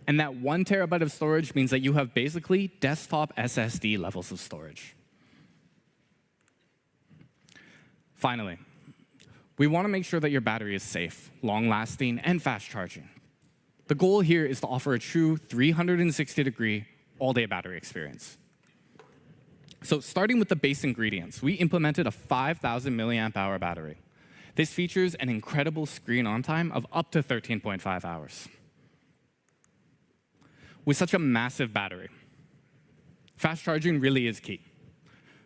And that 1 terabyte of storage means that you have basically desktop SSD levels of storage. Finally, we want to make sure that your battery is safe, long-lasting, and fast charging. The goal here is to offer a true 360-degree all-day battery experience. So starting with the base ingredients, we implemented a 5,000 milliamp hour battery. This features an incredible screen on time of up to 13.5 hours. With such a massive battery, fast charging really is key.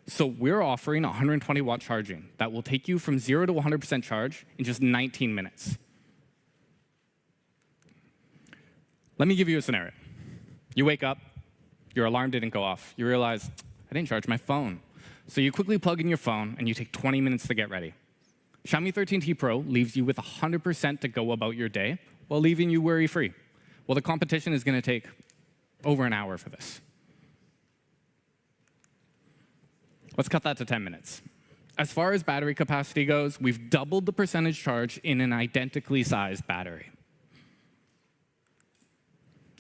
So we're offering 120-watt charging that will take you from 0 to 100% charge in just 19 minutes. Let me give you a scenario. You wake up, your alarm didn't go off. You realize, I didn't charge my phone. So you quickly plug in your phone, and you take 20 minutes to get ready. Xiaomi 13T Pro leaves you with 100% to go about your day while leaving you worry-free. Well, the competition is going to take over an hour for this. Let's cut that to 10 minutes. As far as battery capacity goes, we've doubled the percentage charge in an identically sized battery.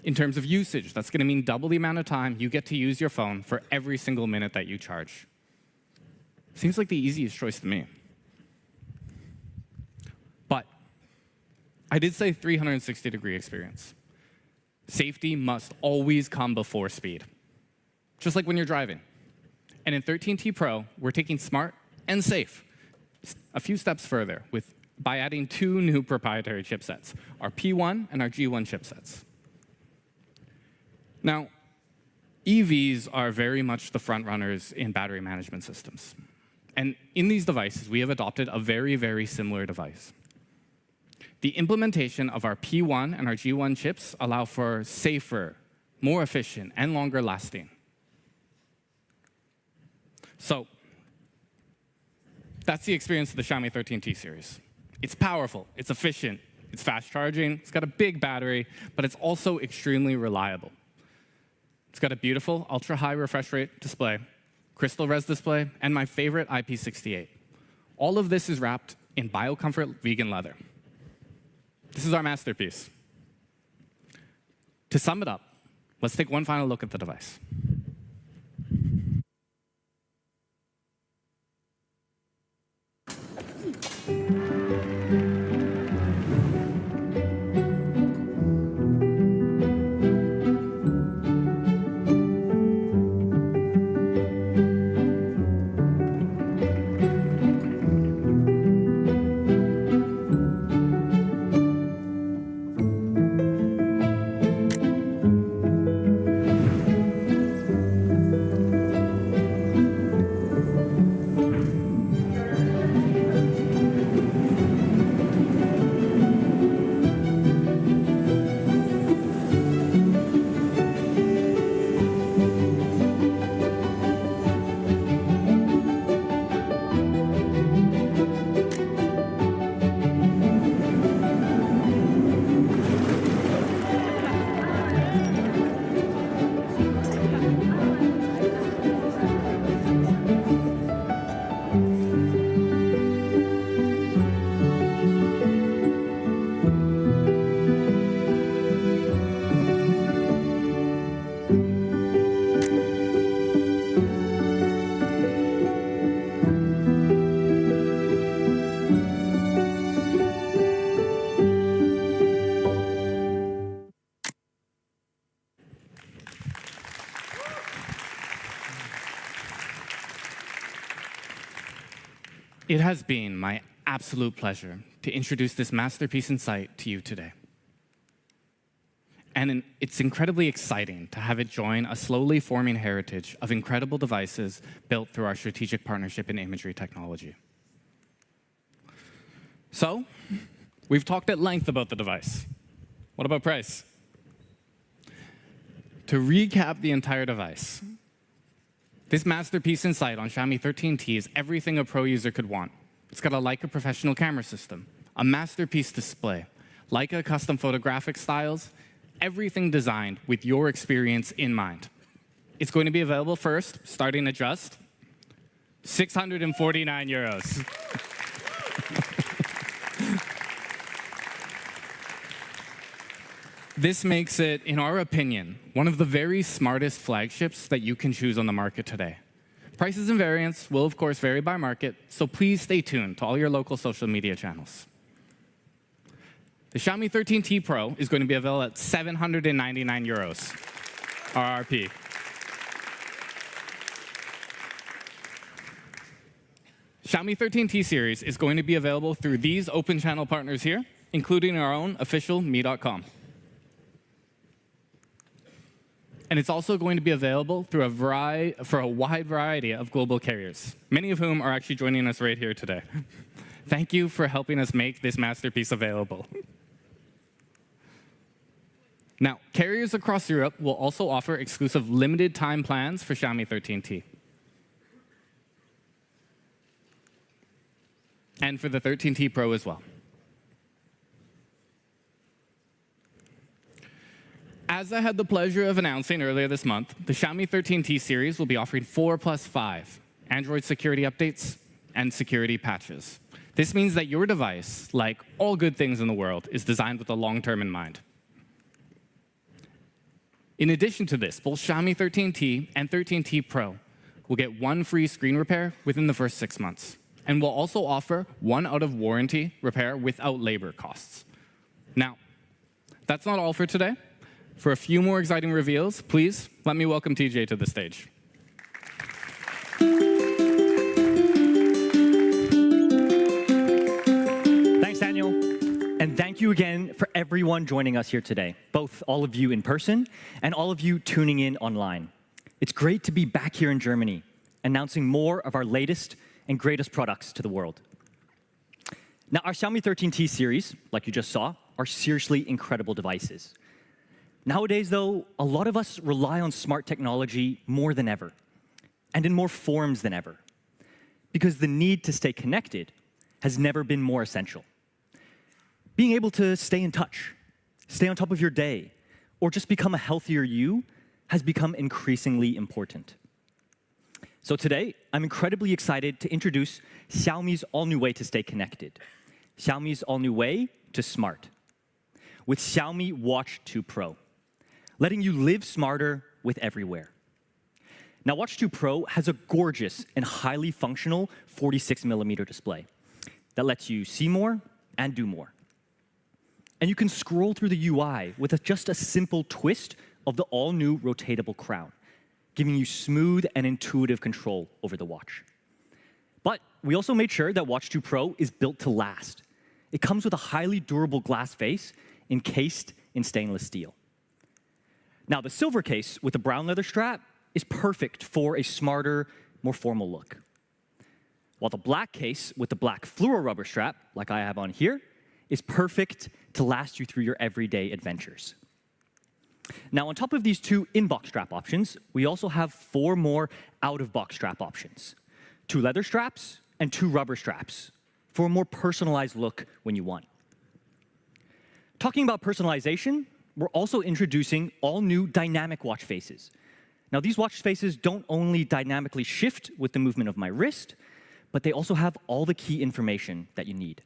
In terms of usage, that's going to mean double the amount of time you get to use your phone for every single minute that you charge. Seems like the easiest choice to me. But I did say 360-degree experience. Safety must always come before speed, just like when you're driving. And in 13T Pro, we're taking smart and safe a few steps further by adding 2 new proprietary chipsets, our P1 and our G1 chipsets. Now, EVs are very much the front runners in battery management systems. And in these devices, we have adopted a very, very similar device. The implementation of our P1 and our G1 chips allow for safer, more efficient, and longer lasting. So that's the experience of the Xiaomi 13T series. It's powerful, it's efficient, it's fast charging, it's got a big battery, but it's also extremely reliable. It's got a beautiful ultra-high refresh rate display, crystal res display, and my favorite IP68. All of this is wrapped in BioComfort vegan leather. This is our masterpiece. To sum it up, let's take one final look at the device. It has been my absolute pleasure to introduce this masterpiece in sight to you today. And it's incredibly exciting to have it join a slowly forming heritage of incredible devices built through our strategic partnership in imagery technology. So, we've talked at length about the device. What about price? To recap the entire device, this masterpiece in sight on Xiaomi 13T is everything a pro user could want. It's got a Leica professional camera system, a masterpiece display, Leica custom photographic styles, everything designed with your experience in mind. It's going to be available first, starting at just 649 euros. This makes it, in our opinion, one of the very smartest flagships that you can choose on the market today. Prices and variants will, of course, vary by market, so please stay tuned to all your local social media channels. The Xiaomi 13T Pro is going to be available at 799 euros, RRP. Xiaomi 13T series is going to be available through these open channel partners here, including our own official mi.com. And it's also going to be available through for a wide variety of global carriers, many of whom are actually joining us right here today. Thank you for helping us make this masterpiece available. Now, carriers across Europe will also offer exclusive limited time plans for Xiaomi 13T. And for the 13T Pro as well. As I had the pleasure of announcing earlier this month, the Xiaomi 13T series will be offering 4+5 Android security updates and security patches. This means that your device, like all good things in the world, is designed with the long term in mind. In addition to this, both Xiaomi 13T and 13T Pro will get one free screen repair within the first 6 months, and will also offer one out-of-warranty repair without labor costs. Now, that's not all for today. For a few more exciting reveals, please let me welcome TJ to the stage. Thanks, Daniel. And thank you again for everyone joining us here today, both all of you in person and all of you tuning in online. It's great to be back here in Germany, announcing more of our latest and greatest products to the world. Now, our Xiaomi 13T series, like you just saw, are seriously incredible devices. Nowadays, though, a lot of us rely on smart technology more than ever, and in more forms than ever, because the need to stay connected has never been more essential. Being able to stay in touch, stay on top of your day, or just become a healthier you has become increasingly important. So today, I'm incredibly excited to introduce Xiaomi's all-new way to stay connected, Xiaomi's all-new way to smart, with Xiaomi Watch 2 Pro, letting you live smarter with everywhere. Now, Watch 2 Pro has a gorgeous and highly functional 46mm display that lets you see more and do more. And you can scroll through the UI with just a simple twist of the all-new rotatable crown, giving you smooth and intuitive control over the watch. But we also made sure that Watch 2 Pro is built to last. It comes with a highly durable glass face encased in stainless steel. Now, the silver case with the brown leather strap is perfect for a smarter, more formal look. While the black case with the black fluoro rubber strap, like I have on here, is perfect to last you through your everyday adventures. Now, on top of these two in-box strap options, we also have 4 more out-of-box strap options. 2 leather straps and 2 rubber straps for a more personalized look when you want. Talking about personalization, we're also introducing all new dynamic watch faces. Now, these watch faces don't only dynamically shift with the movement of my wrist, but they also have all the key information that you need.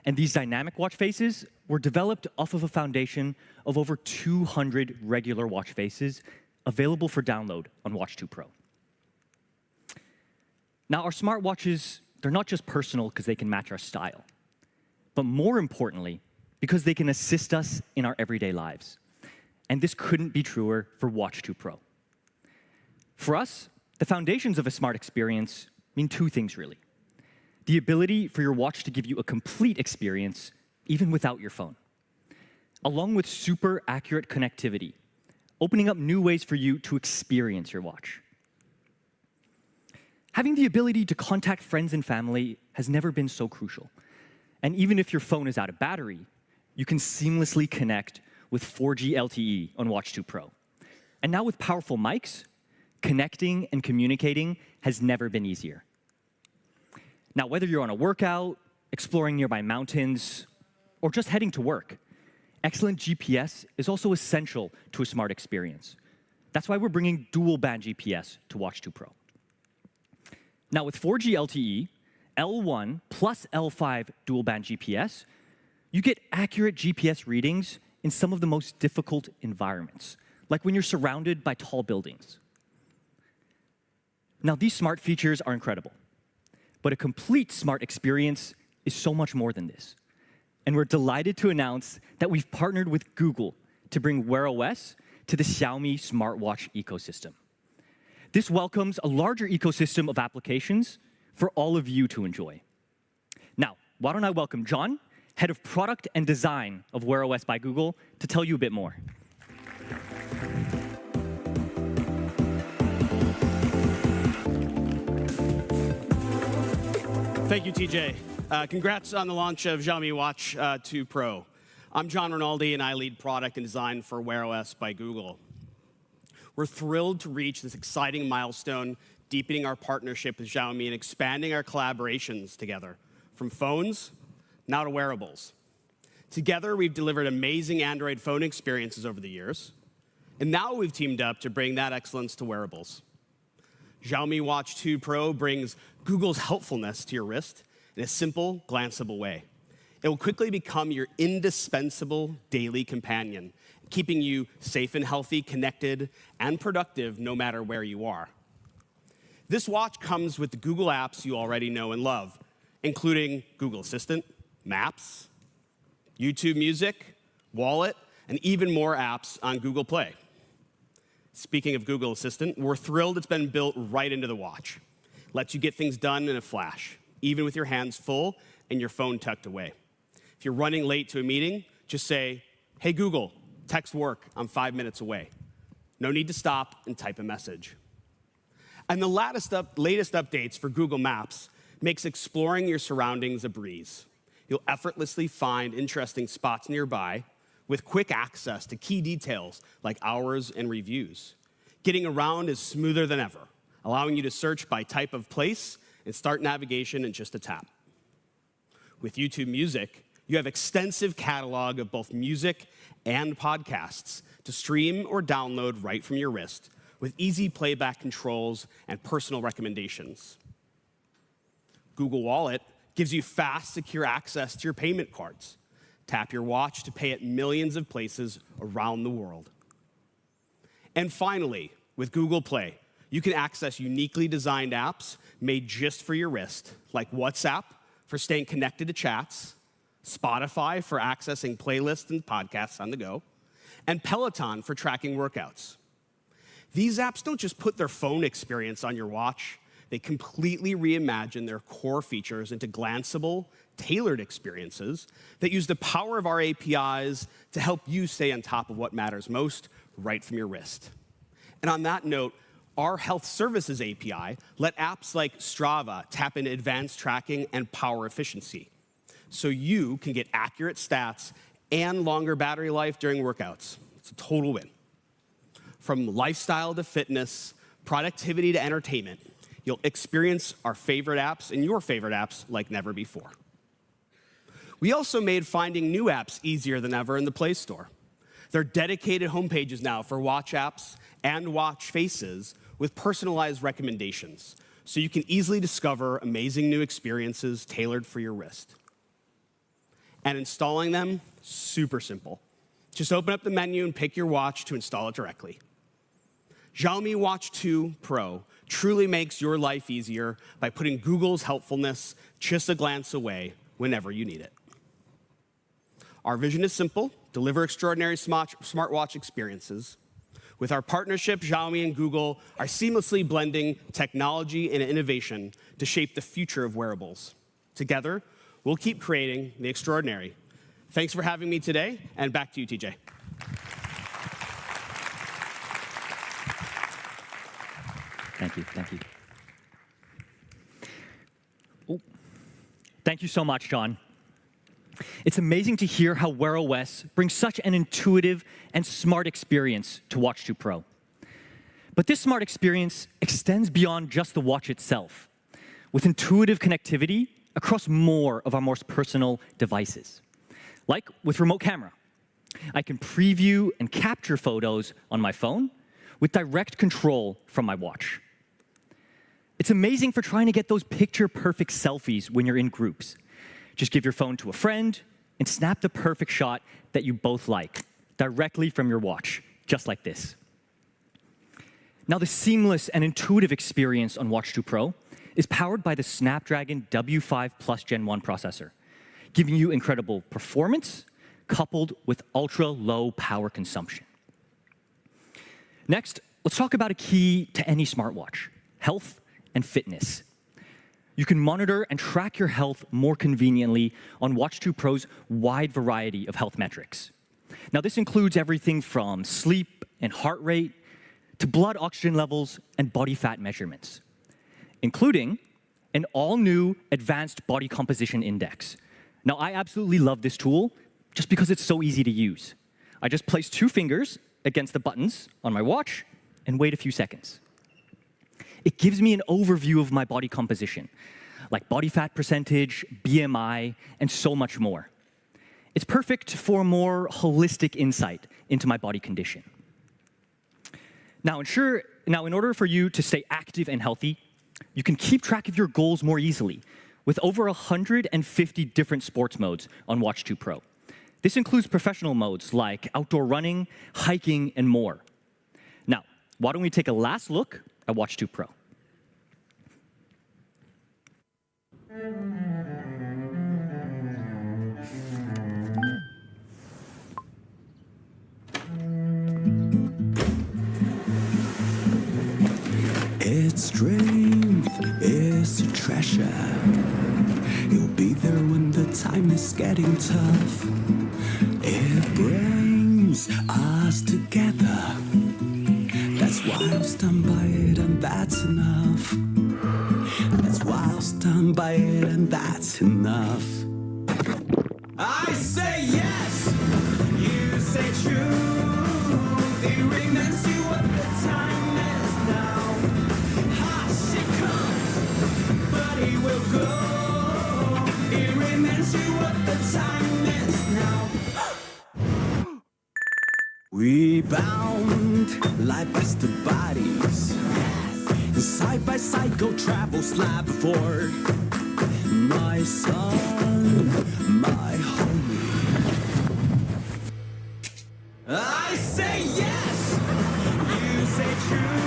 And these dynamic watch faces were developed off of a foundation of over 200 regular watch faces available for download on Watch 2 Pro. Now, our smartwatches, they're not just personal because they can match our style, but more importantly, because they can assist us in our everyday lives. And this couldn't be truer for Watch 2 Pro. For us, the foundations of a smart experience mean 2 things, really. The ability for your watch to give you a complete experience, even without your phone, along with super accurate connectivity, opening up new ways for you to experience your watch. Having the ability to contact friends and family has never been so crucial. And even if your phone is out of battery, you can seamlessly connect with 4G LTE on Watch 2 Pro. And now with powerful mics, connecting and communicating has never been easier. Now, whether you're on a workout, exploring nearby mountains, or just heading to work, excellent GPS is also essential to a smart experience. That's why we're bringing dual-band GPS to Watch 2 Pro. Now, with 4G LTE, L1 plus L5 dual-band GPS, you get accurate GPS readings in some of the most difficult environments, like when you're surrounded by tall buildings. Now, these smart features are incredible, but a complete smart experience is so much more than this. And we're delighted to announce that we've partnered with Google to bring Wear OS to the Xiaomi smartwatch ecosystem. This welcomes a larger ecosystem of applications for all of you to enjoy. Now, why don't I welcome John, Head of Product and Design of Wear OS by Google, to tell you a bit more. Thank you, TJ. Congrats on the launch of Xiaomi Watch 2 Pro. I'm John Rinaldi, and I lead product and design for Wear OS by Google. We're thrilled to reach this exciting milestone, deepening our partnership with Xiaomi and expanding our collaborations together, from phones now to wearables. Together, we've delivered amazing Android phone experiences over the years, and now we've teamed up to bring that excellence to wearables. Xiaomi Watch 2 Pro brings Google's helpfulness to your wrist in a simple, glanceable way. It will quickly become your indispensable daily companion, keeping you safe and healthy, connected, and productive no matter where you are. This watch comes with the Google apps you already know and love, including Google Assistant, Maps, YouTube Music, Wallet, and even more apps on Google Play. Speaking of Google Assistant, we're thrilled it's been built right into the watch. Lets you get things done in a flash, even with your hands full and your phone tucked away. If you're running late to a meeting, just say, "Hey Google, text work, I'm 5 minutes away." No need to stop and type a message. And the latest updates for Google Maps makes exploring your surroundings a breeze. You'll effortlessly find interesting spots nearby with quick access to key details like hours and reviews. Getting around is smoother than ever, allowing you to search by type of place and start navigation in just a tap. With YouTube Music, you have extensive catalog of both music and podcasts to stream or download right from your wrist with easy playback controls and personal recommendations. Google Wallet gives you fast, secure access to your payment cards. Tap your watch to pay at millions of places around the world. And finally, with Google Play, you can access uniquely designed apps made just for your wrist, like WhatsApp for staying connected to chats, Spotify for accessing playlists and podcasts on the go, and Peloton for tracking workouts. These apps don't just put their phone experience on your watch, they completely reimagine their core features into glanceable, tailored experiences that use the power of our APIs to help you stay on top of what matters most right from your wrist. And on that note, our Health Services API let apps like Strava tap into advanced tracking and power efficiency, so you can get accurate stats and longer battery life during workouts. It's a total win. From lifestyle to fitness, productivity to entertainment, you'll experience our favorite apps and your favorite apps like never before. We also made finding new apps easier than ever in the Play Store. There are dedicated homepages now for watch apps and watch faces with personalized recommendations, so you can easily discover amazing new experiences tailored for your wrist. And installing them, super simple. Just open up the menu and pick your watch to install it directly. Xiaomi Watch 2 Pro truly makes your life easier by putting Google's helpfulness just a glance away whenever you need it. Our vision is simple: deliver extraordinary smartwatch experiences. With our partnership, Xiaomi and Google are seamlessly blending technology and innovation to shape the future of wearables. Together, we'll keep creating the extraordinary. Thanks for having me today, and back to you, TJ. Thank you, thank you. Oh. Thank you so much, John. It's amazing to hear how Wear OS brings such an intuitive and smart experience to Watch 2 Pro. But this smart experience extends beyond just the watch itself, with intuitive connectivity across more of our most personal devices. Like with remote camera. I can preview and capture photos on my phone with direct control from my watch. It's amazing for trying to get those picture-perfect selfies when you're in groups. Just give your phone to a friend and snap the perfect shot that you both like, directly from your watch, just like this. Now, the seamless and intuitive experience on Watch 2 Pro is powered by the Snapdragon W5 Plus Gen 1 processor, giving you incredible performance coupled with ultra-low power consumption. Next, let's talk about a key to any smartwatch: health and fitness. You can monitor and track your health more conveniently on Watch 2 Pro's wide variety of health metrics. Now, this includes everything from sleep and heart rate to blood oxygen levels and body fat measurements, including an all-new advanced body composition index. Now, I absolutely love this tool just because it's so easy to use. I just place 2 fingers against the buttons on my watch and wait a few seconds. It gives me an overview of my body composition, like body fat percentage, BMI, and so much more. It's perfect for a more holistic insight into my body condition. Now, in order for you to stay active and healthy, you can keep track of your goals more easily with over 150 different sports modes on Watch 2 Pro. This includes professional modes like outdoor running, hiking, and more. Now, why don't we take a last look at Watch 2 Pro? Its strength is a treasure. You'll be there when the time is getting tough. It brings us together. That's why I'm stunned by it, and that's enough. by it, and that's enough. I say yes, you say true. It reminds you what the time is now. Hush, it comes, but it will go. It reminds you what the time is now. We bound like best bodies. Side by side, go travel slab before. My son, my homie. I say yes, you say true.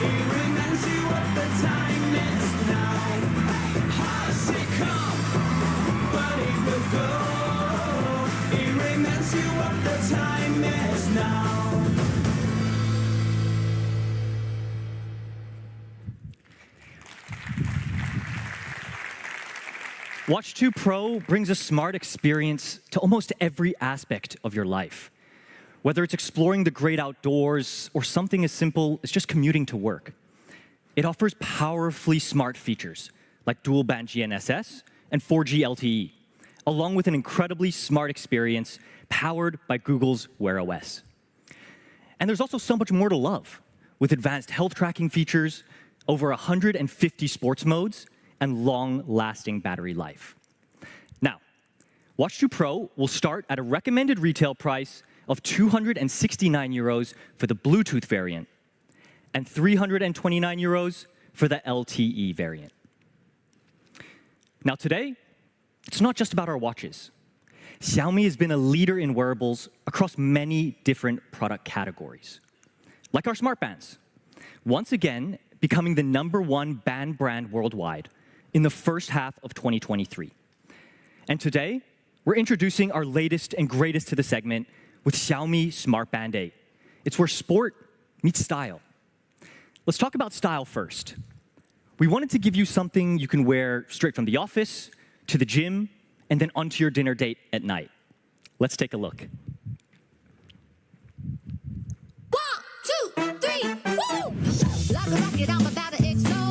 It reminds you what the time is now. Hush, it come, but it will go. It reminds you what the time is now. Watch 2 Pro brings a smart experience to almost every aspect of your life. Whether it's exploring the great outdoors or something as simple as just commuting to work. It offers powerfully smart features like dual-band GNSS and 4G LTE, along with an incredibly smart experience powered by Google's Wear OS. And there's also so much more to love, with advanced health tracking features, over 150 sports modes, and long-lasting battery life. Now, Watch 2 Pro will start at a recommended retail price of 269 euros for the Bluetooth variant and 329 euros for the LTE variant. Now today, it's not just about our watches. Xiaomi has been a leader in wearables across many different product categories, like our smart bands, once again becoming the #1 band brand worldwide in the first half of 2023. And today, we're introducing our latest and greatest to the segment with Xiaomi Smart Band 8. It's where sport meets style. Let's talk about style first. We wanted to give you something you can wear straight from the office, to the gym, and then onto your dinner date at night. Let's take a look. 1, 2, 3, woo! Like a rocket, I'm about to explode.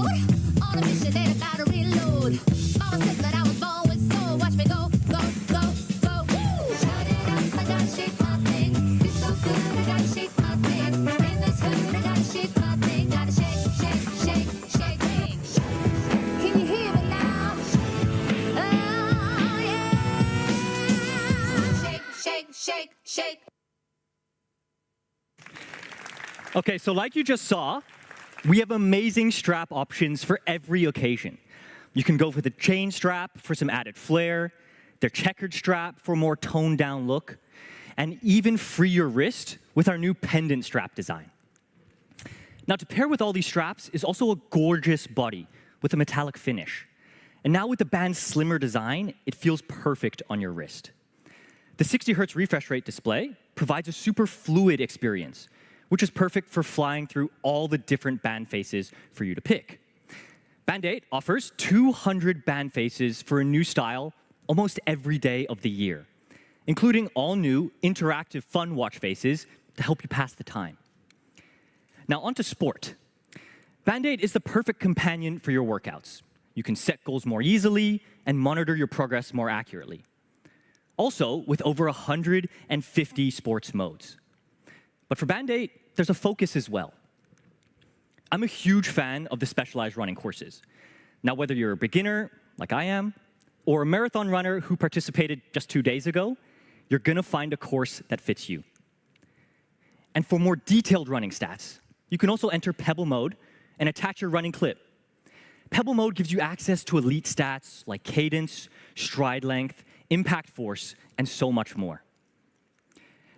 On a mission and about to reload. Mama said that I was born with soul. Watch me go, go, go, go. Woo! Shut it up, I gotta shake my thing. It's so good, I gotta shake my thing. In this hood, I gotta shake my thing. Gotta shake, shake, shake, shake, shake. Can you hear me now? Oh, yeah. Shake, shake, shake, shake. Okay, so like you just saw, we have amazing strap options for every occasion. You can go for the chain strap for some added flair, their checkered strap for a more toned down look, and even free your wrist with our new pendant strap design. Now to pair with all these straps is also a gorgeous body with a metallic finish. And now with the band's slimmer design, it feels perfect on your wrist. The 60 Hz refresh rate display provides a super fluid experience, which is perfect for flying through all the different band faces for you to pick. Band 8 offers 200 band faces for a new style almost every day of the year, including all new interactive fun watch faces to help you pass the time. Now onto sport. Band 8 is the perfect companion for your workouts. You can set goals more easily and monitor your progress more accurately. Also, with over 150 sports modes. But for Band 8, there's a focus as well. I'm a huge fan of the specialized running courses. Now, whether you're a beginner, like I am, or a marathon runner who participated just 2 days ago, you're gonna find a course that fits you. And for more detailed running stats, you can also enter Pebble mode and attach your running clip. Pebble mode gives you access to elite stats like cadence, stride length, impact force, and so much more.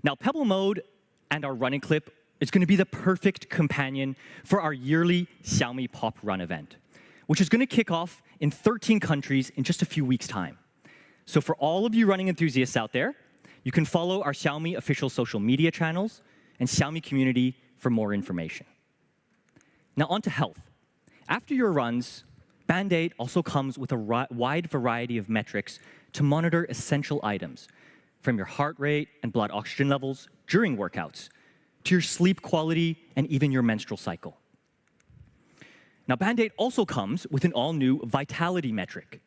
Now, Pebble mode and our running clip is going to be the perfect companion for our yearly Xiaomi Pop Run event, which is going to kick off in 13 countries in just a few weeks' time. So for all of you running enthusiasts out there, you can follow our Xiaomi official social media channels and Xiaomi community for more information. Now on to health. After your runs, Band 8 also comes with a wide variety of metrics to monitor essential items, from your heart rate and blood oxygen levels during workouts, to your sleep quality and even your menstrual cycle. Now, Band 8 also comes with an all-new vitality metric.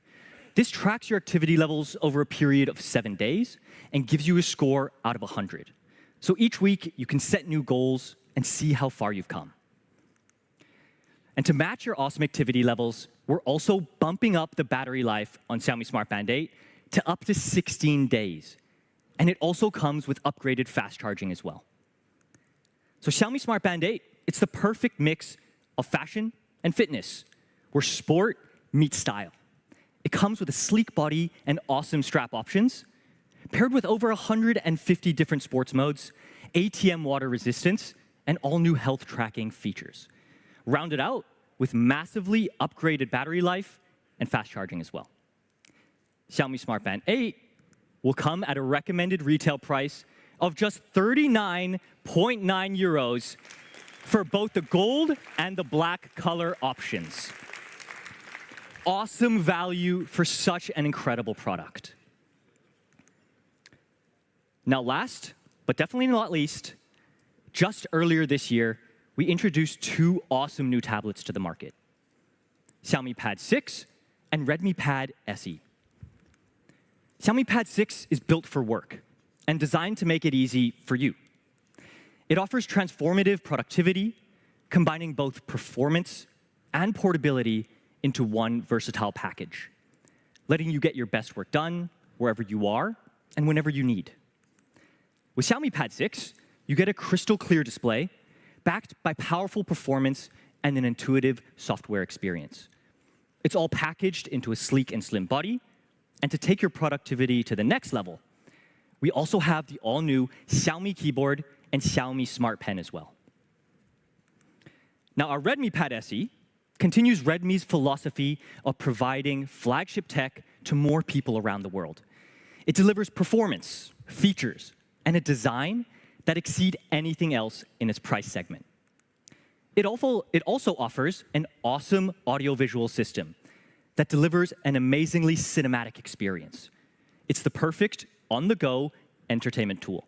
This tracks your activity levels over a period of 7 days and gives you a score out of 100. So each week, you can set new goals and see how far you've come. And to match your awesome activity levels, we're also bumping up the battery life on Xiaomi Smart Band 8 to up to 16 days. And it also comes with upgraded fast charging as well. So Xiaomi Smart Band 8, it's the perfect mix of fashion and fitness, where sport meets style. It comes with a sleek body and awesome strap options, paired with over 150 different sports modes, ATM water resistance, and all new health tracking features. Rounded out with massively upgraded battery life and fast charging as well. Xiaomi Smart Band 8 will come at a recommended retail price of just 39.9 euros for both the gold and the black color options. Awesome value for such an incredible product. Now last, but definitely not least, just earlier this year, we introduced 2 awesome new tablets to the market: Xiaomi Pad 6 and Redmi Pad SE. Xiaomi Pad 6 is built for work and designed to make it easy for you. It offers transformative productivity, combining both performance and portability into one versatile package, letting you get your best work done wherever you are and whenever you need. With Xiaomi Pad 6, you get a crystal clear display backed by powerful performance and an intuitive software experience. It's all packaged into a sleek and slim body. And to take your productivity to the next level, we also have the all-new Xiaomi keyboard and Xiaomi Smart Pen as well. Now, our Redmi Pad SE continues Redmi's philosophy of providing flagship tech to more people around the world. It delivers performance, features, and a design that exceed anything else in its price segment. It also offers an awesome audiovisual system that delivers an amazingly cinematic experience. It's the perfect on-the-go entertainment tool.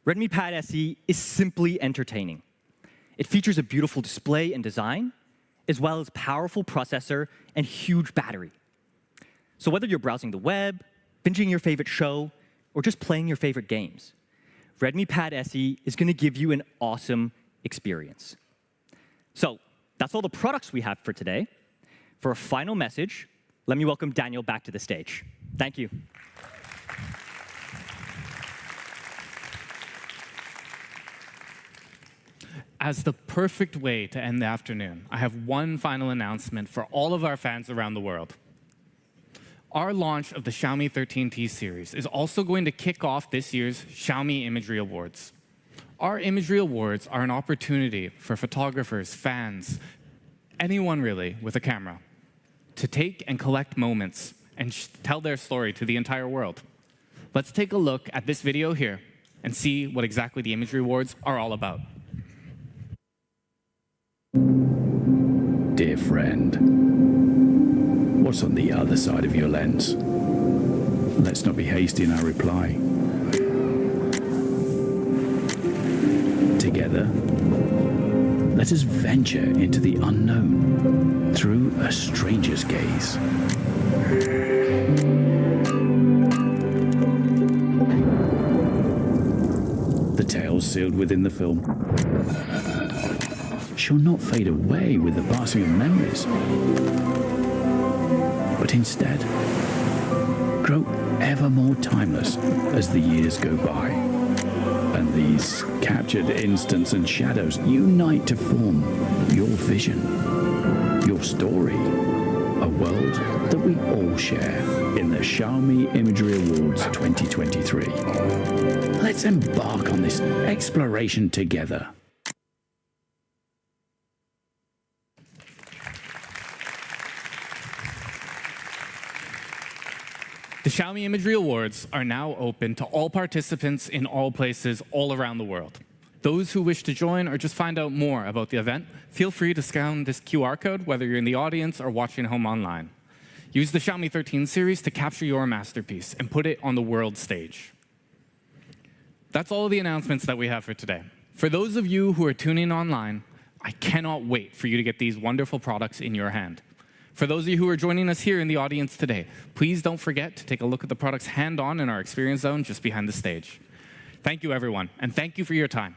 Redmi Pad SE is simply entertaining. It features a beautiful display and design, as well as powerful processor and huge battery. So whether you're browsing the web, binging your favorite show, or just playing your favorite games, Redmi Pad SE is going to give you an awesome experience. So that's all the products we have for today. For a final message, let me welcome Daniel back to the stage. Thank you. As the perfect way to end the afternoon, I have one final announcement for all of our fans around the world. Our launch of the Xiaomi 13T series is also going to kick off this year's Xiaomi Imagery Awards. Our Imagery Awards are an opportunity for photographers, fans, anyone really with a camera, to take and collect moments and tell their story to the entire world. Let's take a look at this video here and see what exactly the Imagery Awards are all about. Dear friend, what's on the other side of your lens? Let's not be hasty in our reply. Together, let us venture into the unknown through a stranger's gaze. The tales sealed within the film shall not fade away with the passing of memories, but instead grow ever more timeless as the years go by. And these captured instants and shadows unite to form your vision, your story, a world that we all share in the Xiaomi Imagery Awards 2023. Let's embark on this exploration together. The Xiaomi Imagery Awards are now open to all participants in all places all around the world. Those who wish to join or just find out more about the event, feel free to scan this QR code, whether you're in the audience or watching at home online. Use the Xiaomi 13 series to capture your masterpiece and put it on the world stage. That's all the announcements that we have for today. For those of you who are tuning online, I cannot wait for you to get these wonderful products in your hand. For those of you who are joining us here in the audience today, please don't forget to take a look at the products hand-on in our experience zone just behind the stage. Thank you, everyone, and thank you for your time.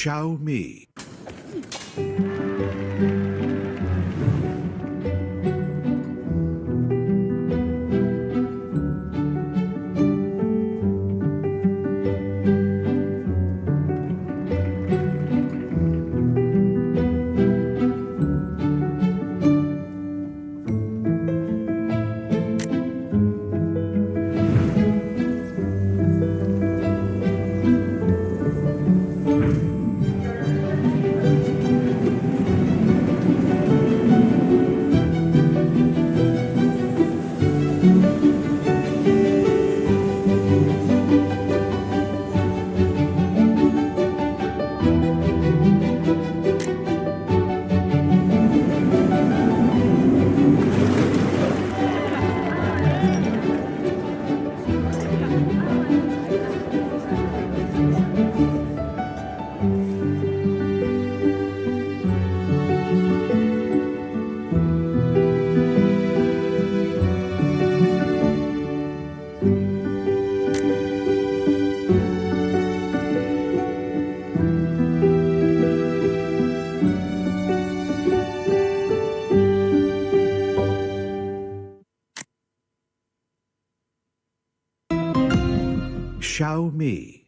Xiaomi. Xiaomi.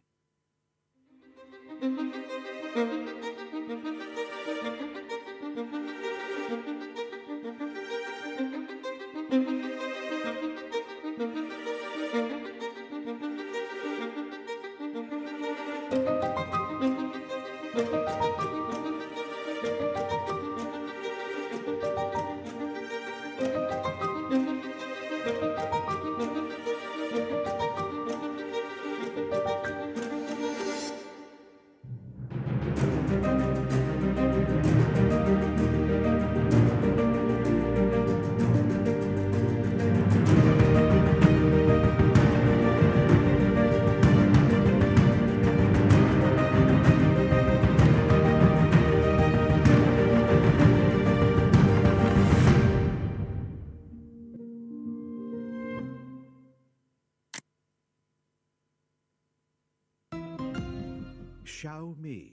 Xiaomi.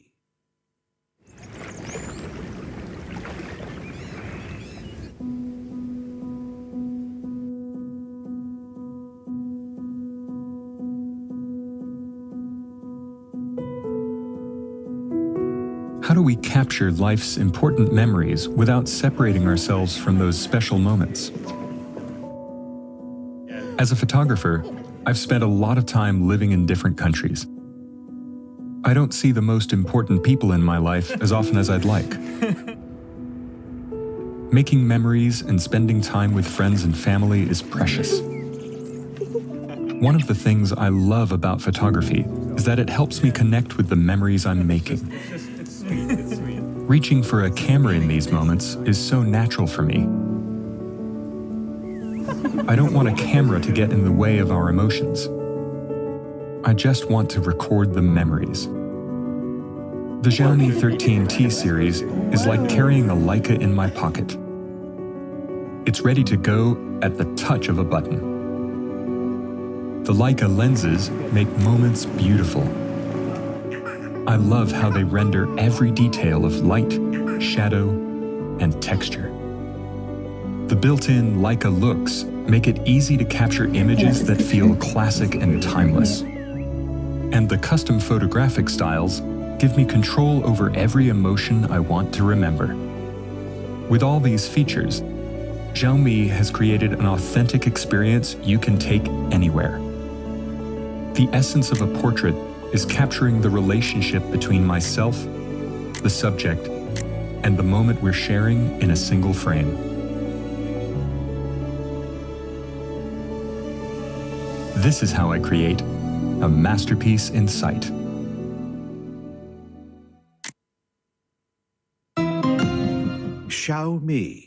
How do we capture life's important memories without separating ourselves from those special moments? As a photographer, I've spent a lot of time living in different countries. I don't see the most important people in my life as often as I'd like. Making memories and spending time with friends and family is precious. One of the things I love about photography is that it helps me connect with the memories I'm making. It's sweet. It's sweet. Reaching for a camera in these moments is so natural for me. I don't want a camera to get in the way of our emotions. I just want to record the memories. The Xiaomi 13T series is like carrying a Leica in my pocket. It's ready to go at the touch of a button. The Leica lenses make moments beautiful. I love how they render every detail of light, shadow, and texture. The built-in Leica looks make it easy to capture images that feel classic and timeless. And the custom photographic styles give me control over every emotion I want to remember. With all these features, Xiaomi has created an authentic experience you can take anywhere. The essence of a portrait is capturing the relationship between myself, the subject, and the moment we're sharing in a single frame. This is how I create a masterpiece in sight. Xiaomi.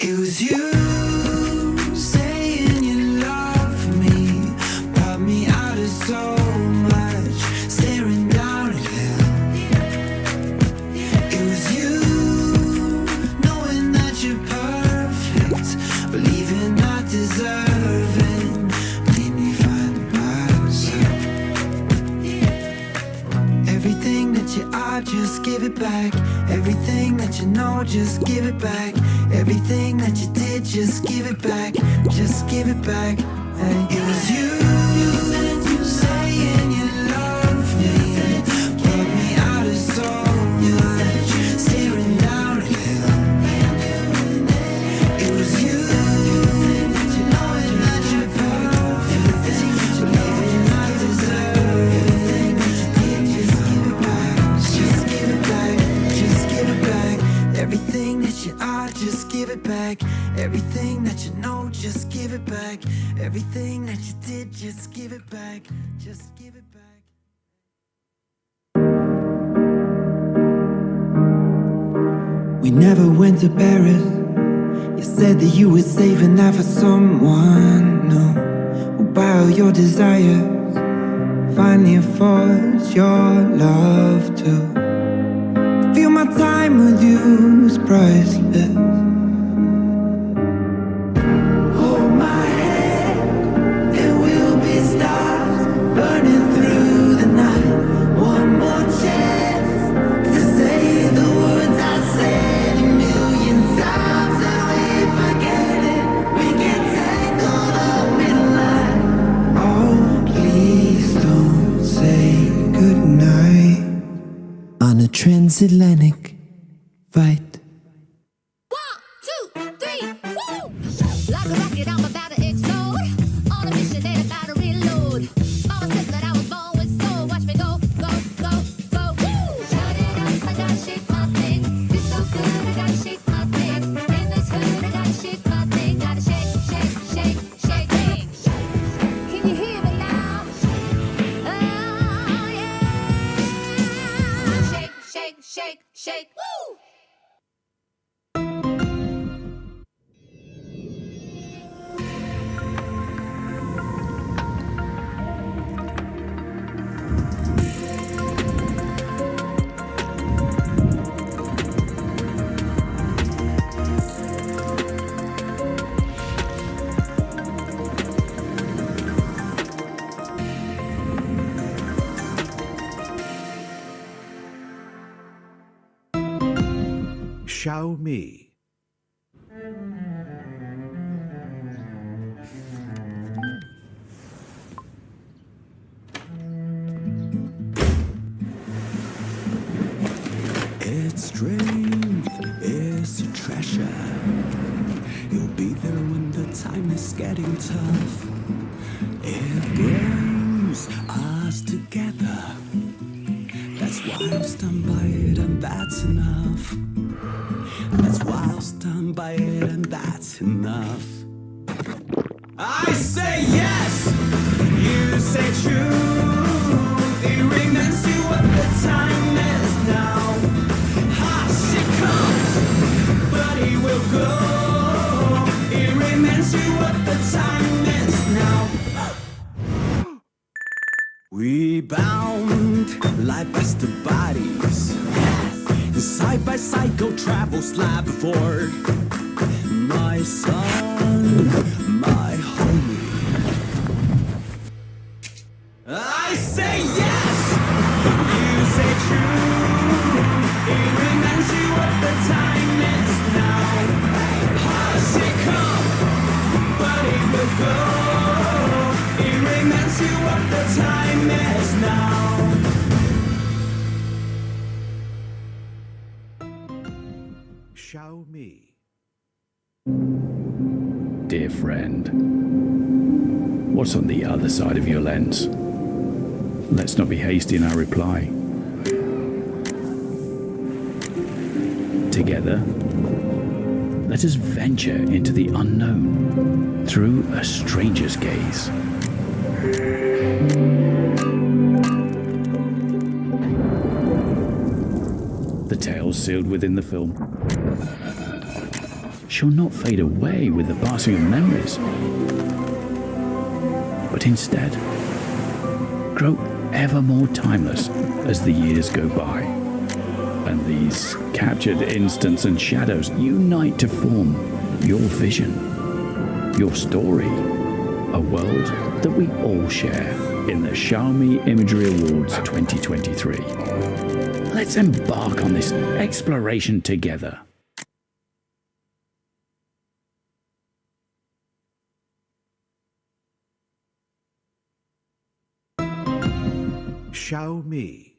It was you saying you love me, brought me out of so much, staring down at hell. It was you knowing that you're perfect, believing not deserving, made me find myself. Everything that you are, just give it back. Everything that you know, just give it back. Everything that you did, just give it back. Just give it back. Hey. It was you saying you love me, brought me out of so much, staring down at hell. It was you knowing that you're perfect, believing I deserve everything. Just give it back. Just give it back. Just give it back. Everything that you are, just give it back. Everything that you know, just give it back. Everything that you did, just give it back. Just give it back. We never went to Paris. You said that you were saving that for someone new who buy all your desires, finally affords your love too. Feel my time with you is priceless. Hold my hand and we'll be stars burning through the night. One more chance to say the words I said a million times and we forget it. We get tangled up in line. Oh, please don't say goodnight on a transatlantic flight. 1, 2, 3, woo! Like a rocket, I'm about to explode. On a mission that I gotta reload. Mama said that I was born with soul. Watch me go, go, go, go, woo! Shut it up, I gotta shake my thing. It's so good, I gotta shake my thing. In this hood, I gotta shake my thing. Gotta shake, shake, shake, shake things. Can you hear me now? Oh, yeah. Shake, shake, shake, shake, woo! Xiaomi. Its strength is a treasure. You'll be there when the time is getting tough. It brings us together. That's why whilst I'm by it, and that's enough. That's whilst I'm by it, and that's enough. I say yes, you say true. It reminds you what the time is now. Hush, it comes, but it will go. It reminds you what the time is now. We bound like best of bodies. Side by side go travel slab before. My son, my homie. I say yes, you say true. It reminds you what the time is now. Hush, it come, but it will go. It reminds you what the time is now. Xiaomi. Dear friend, what's on the other side of your lens? Let's not be hasty in our reply. Together, let us venture into the unknown through a stranger's gaze. The tales sealed within the film shall not fade away with the passing of memories, but instead grow ever more timeless as the years go by, and these captured instants and shadows unite to form your vision, your story, a world that we all share in the Xiaomi Imagery Awards 2023. Let's embark on this exploration together. Xiaomi.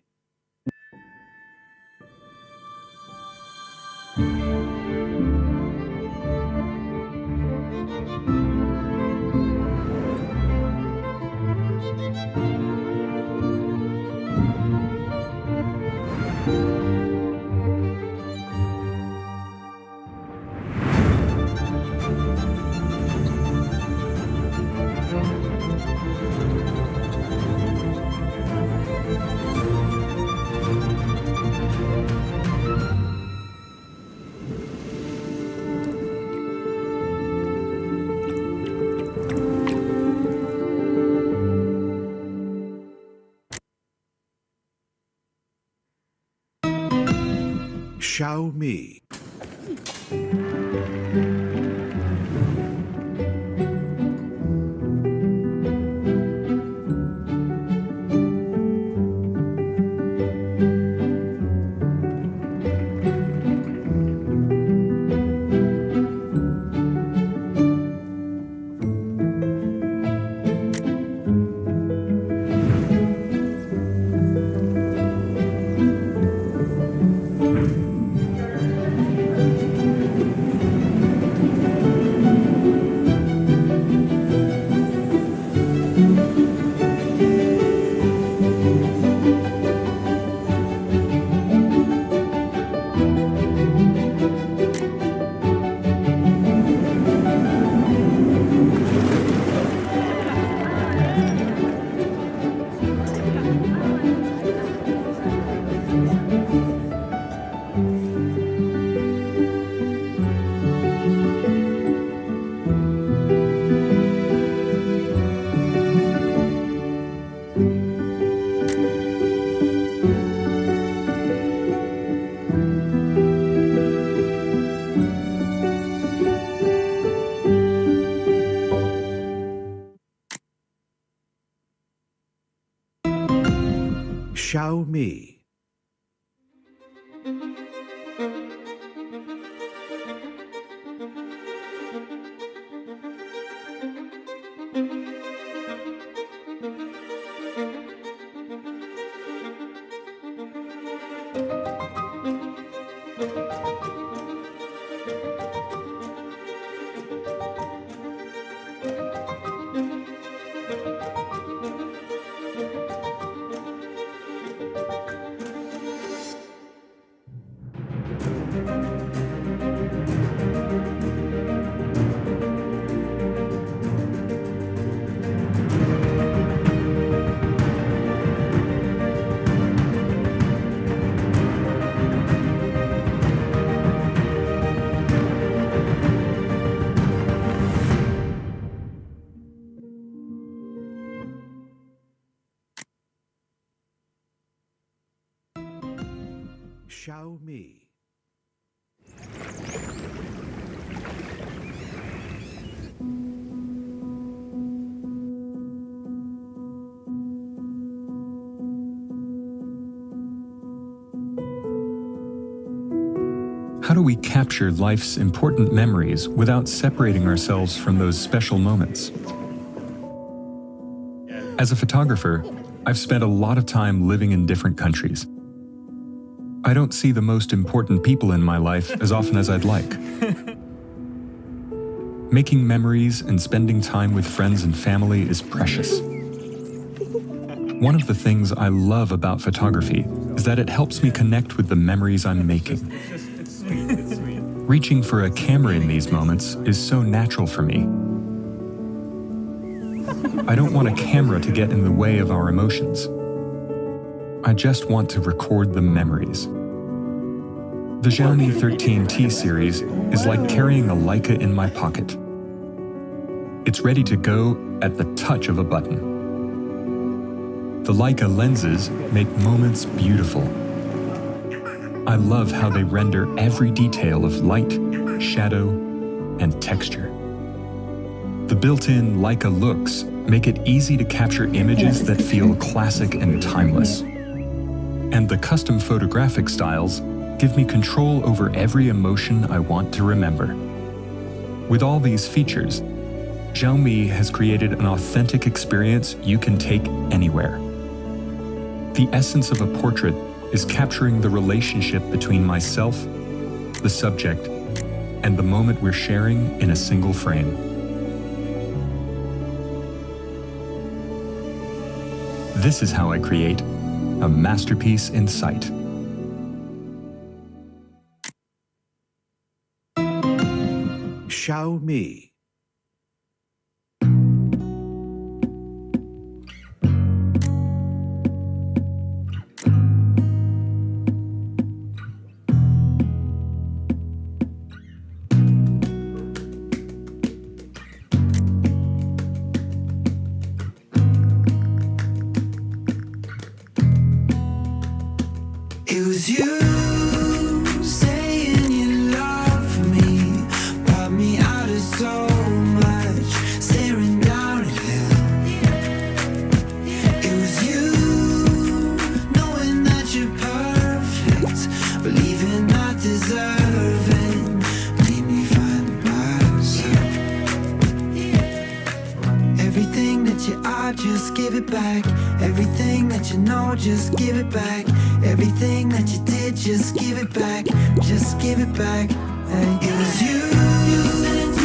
Xiaomi. Xiaomi. Xiaomi. How do we capture life's important memories without separating ourselves from those special moments? As a photographer, I've spent a lot of time living in different countries. I don't see the most important people in my life as often as I'd like. Making memories and spending time with friends and family is precious. One of the things I love about photography is that it helps me connect with the memories I'm making. It's sweet. It's sweet. Reaching for a camera in these moments is so natural for me. I don't want a camera to get in the way of our emotions. I just want to record the memories. The Xiaomi 13T series is like carrying a Leica in my pocket. It's ready to go at the touch of a button. The Leica lenses make moments beautiful. I love how they render every detail of light, shadow, and texture. The built-in Leica looks make it easy to capture images that feel classic and timeless. And the custom photographic styles give me control over every emotion I want to remember. With all these features, Xiaomi has created an authentic experience you can take anywhere. The essence of a portrait is capturing the relationship between myself, the subject, and the moment we're sharing in a single frame. This is how I create a masterpiece in sight. Xiaomi. It was you saying you love me, brought me out of so much, staring down at him. It was you knowing that you're perfect, believing not deserving, made me find myself. Everything that you are, just give it back. Everything that you know, just give it back. Everything that you did, just give it back. Just give it back. Hey. It was you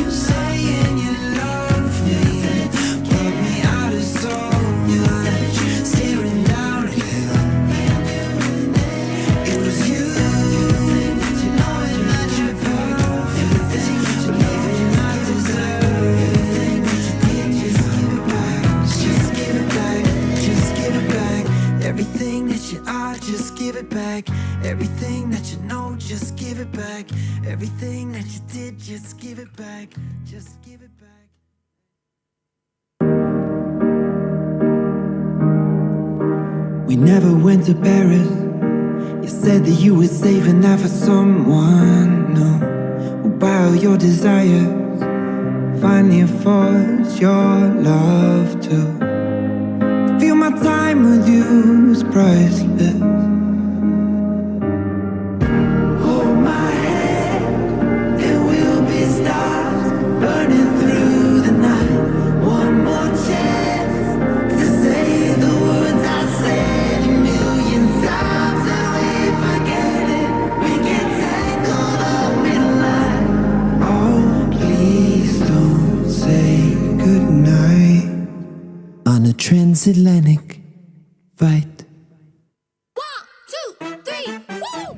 saying you love me, brought me out of so much, staring down at him. It was you knowing that you're perfect, believing not deserving. Just give it back. Just give it back. Just give it back. Everything that you are, just give it back. Everything that you know, just give it back. Everything that you did, just give it back. Just give it back. We never went to Paris. You said that you were saving that for someone new who buy all your desires, finally affords your love too. Feel my time with you is priceless. Hold my hand and we'll be stars burning through the night. One more chance to say the words I said a million times and we forget it. We get tangled up in a line. Oh, please don't say goodnight on a transatlantic flight. 1, 2, 3, woo!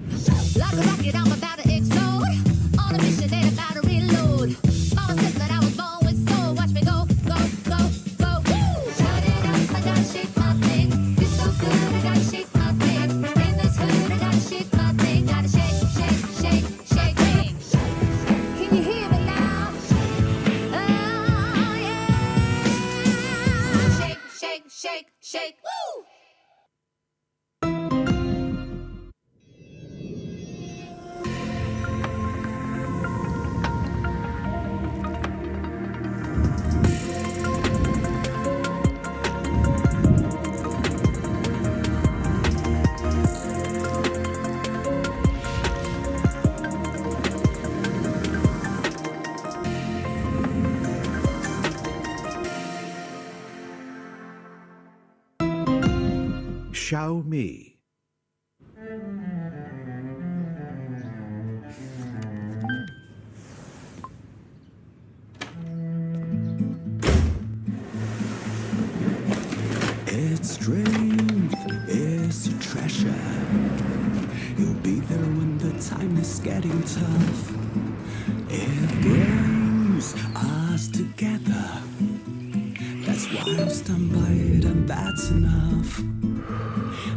Like a rocket, I'm about to explode. On a mission, they about to reload. Mama said that I was born with soul. Watch me go, go, go, go, woo! Shut it up, I gotta shake my thing. It's so good, I gotta shake my thing. In this hood, I gotta shake my thing. Gotta shake, shake, shake, shake things. Can you hear me now? Oh, yeah. Shake, shake, shake, shake, woo! Xiaomi. Its strength is a treasure. You'll be there when the time is getting tough. It brings us together. That's why I'll stand by it, and that's enough.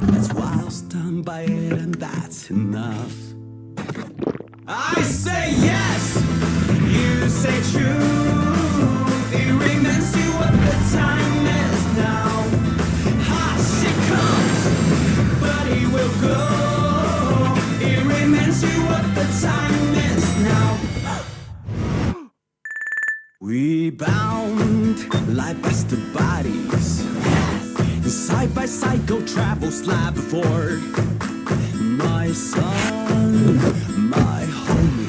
That's why I'll stand by it, and that's enough. I say yes, you say true. It reminds you what the time is now. She comes, but he will go. It reminds you what the time is now. We bound like best of bodies. Side by side go travel slab before. My son, my homie.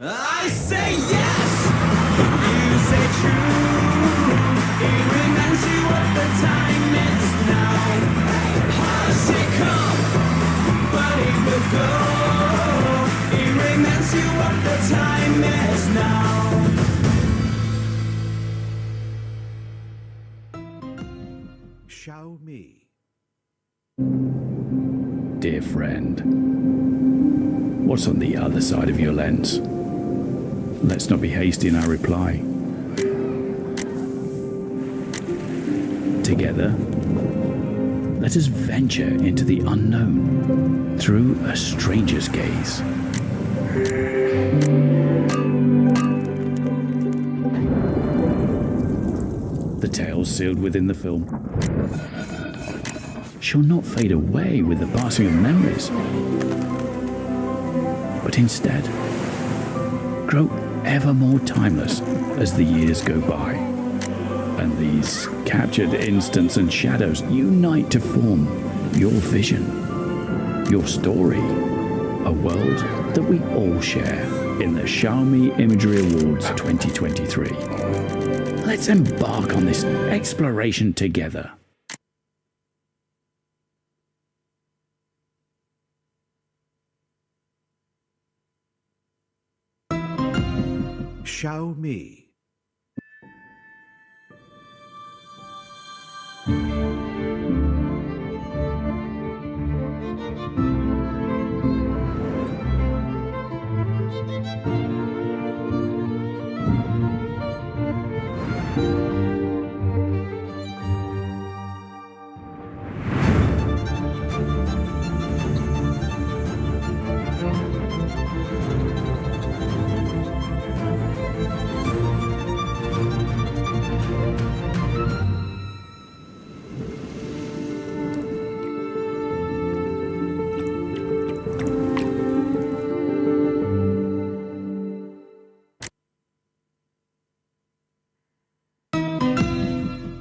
I say yes, you say true. It reminds you what the time is now. Has he come, but he will go. It reminds you what the time is now. Xiaomi. Dear friend, what's on the other side of your lens? Let's not be hasty in our reply. Together, let us venture into the unknown through a stranger's gaze. The tales sealed within the film shall not fade away with the passing of memories, but instead grow ever more timeless as the years go by, and these captured instants and shadows unite to form your vision, your story, a world that we all share in the Xiaomi Imagery Awards 2023. Let's embark on this exploration together. Xiaomi.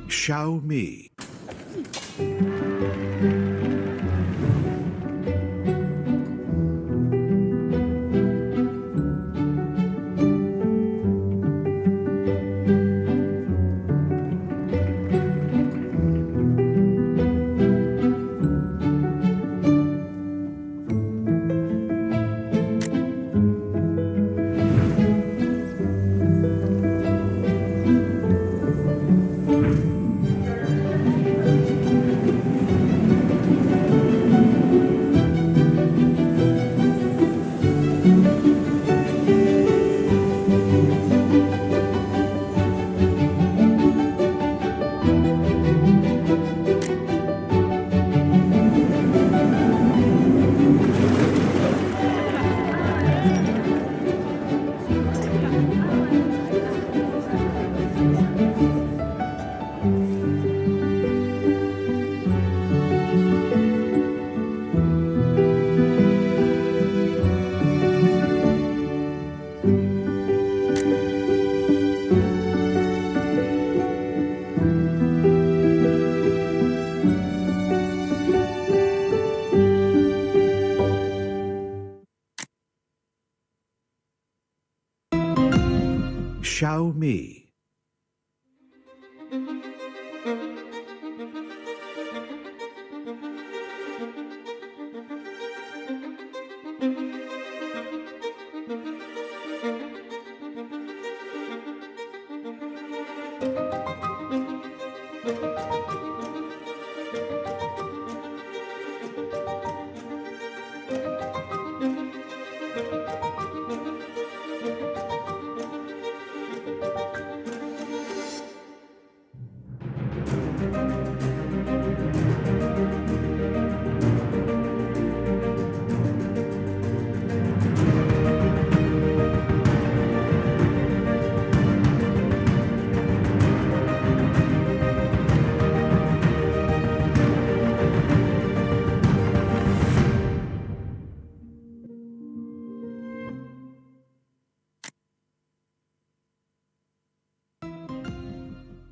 Xiaomi. Xiaomi.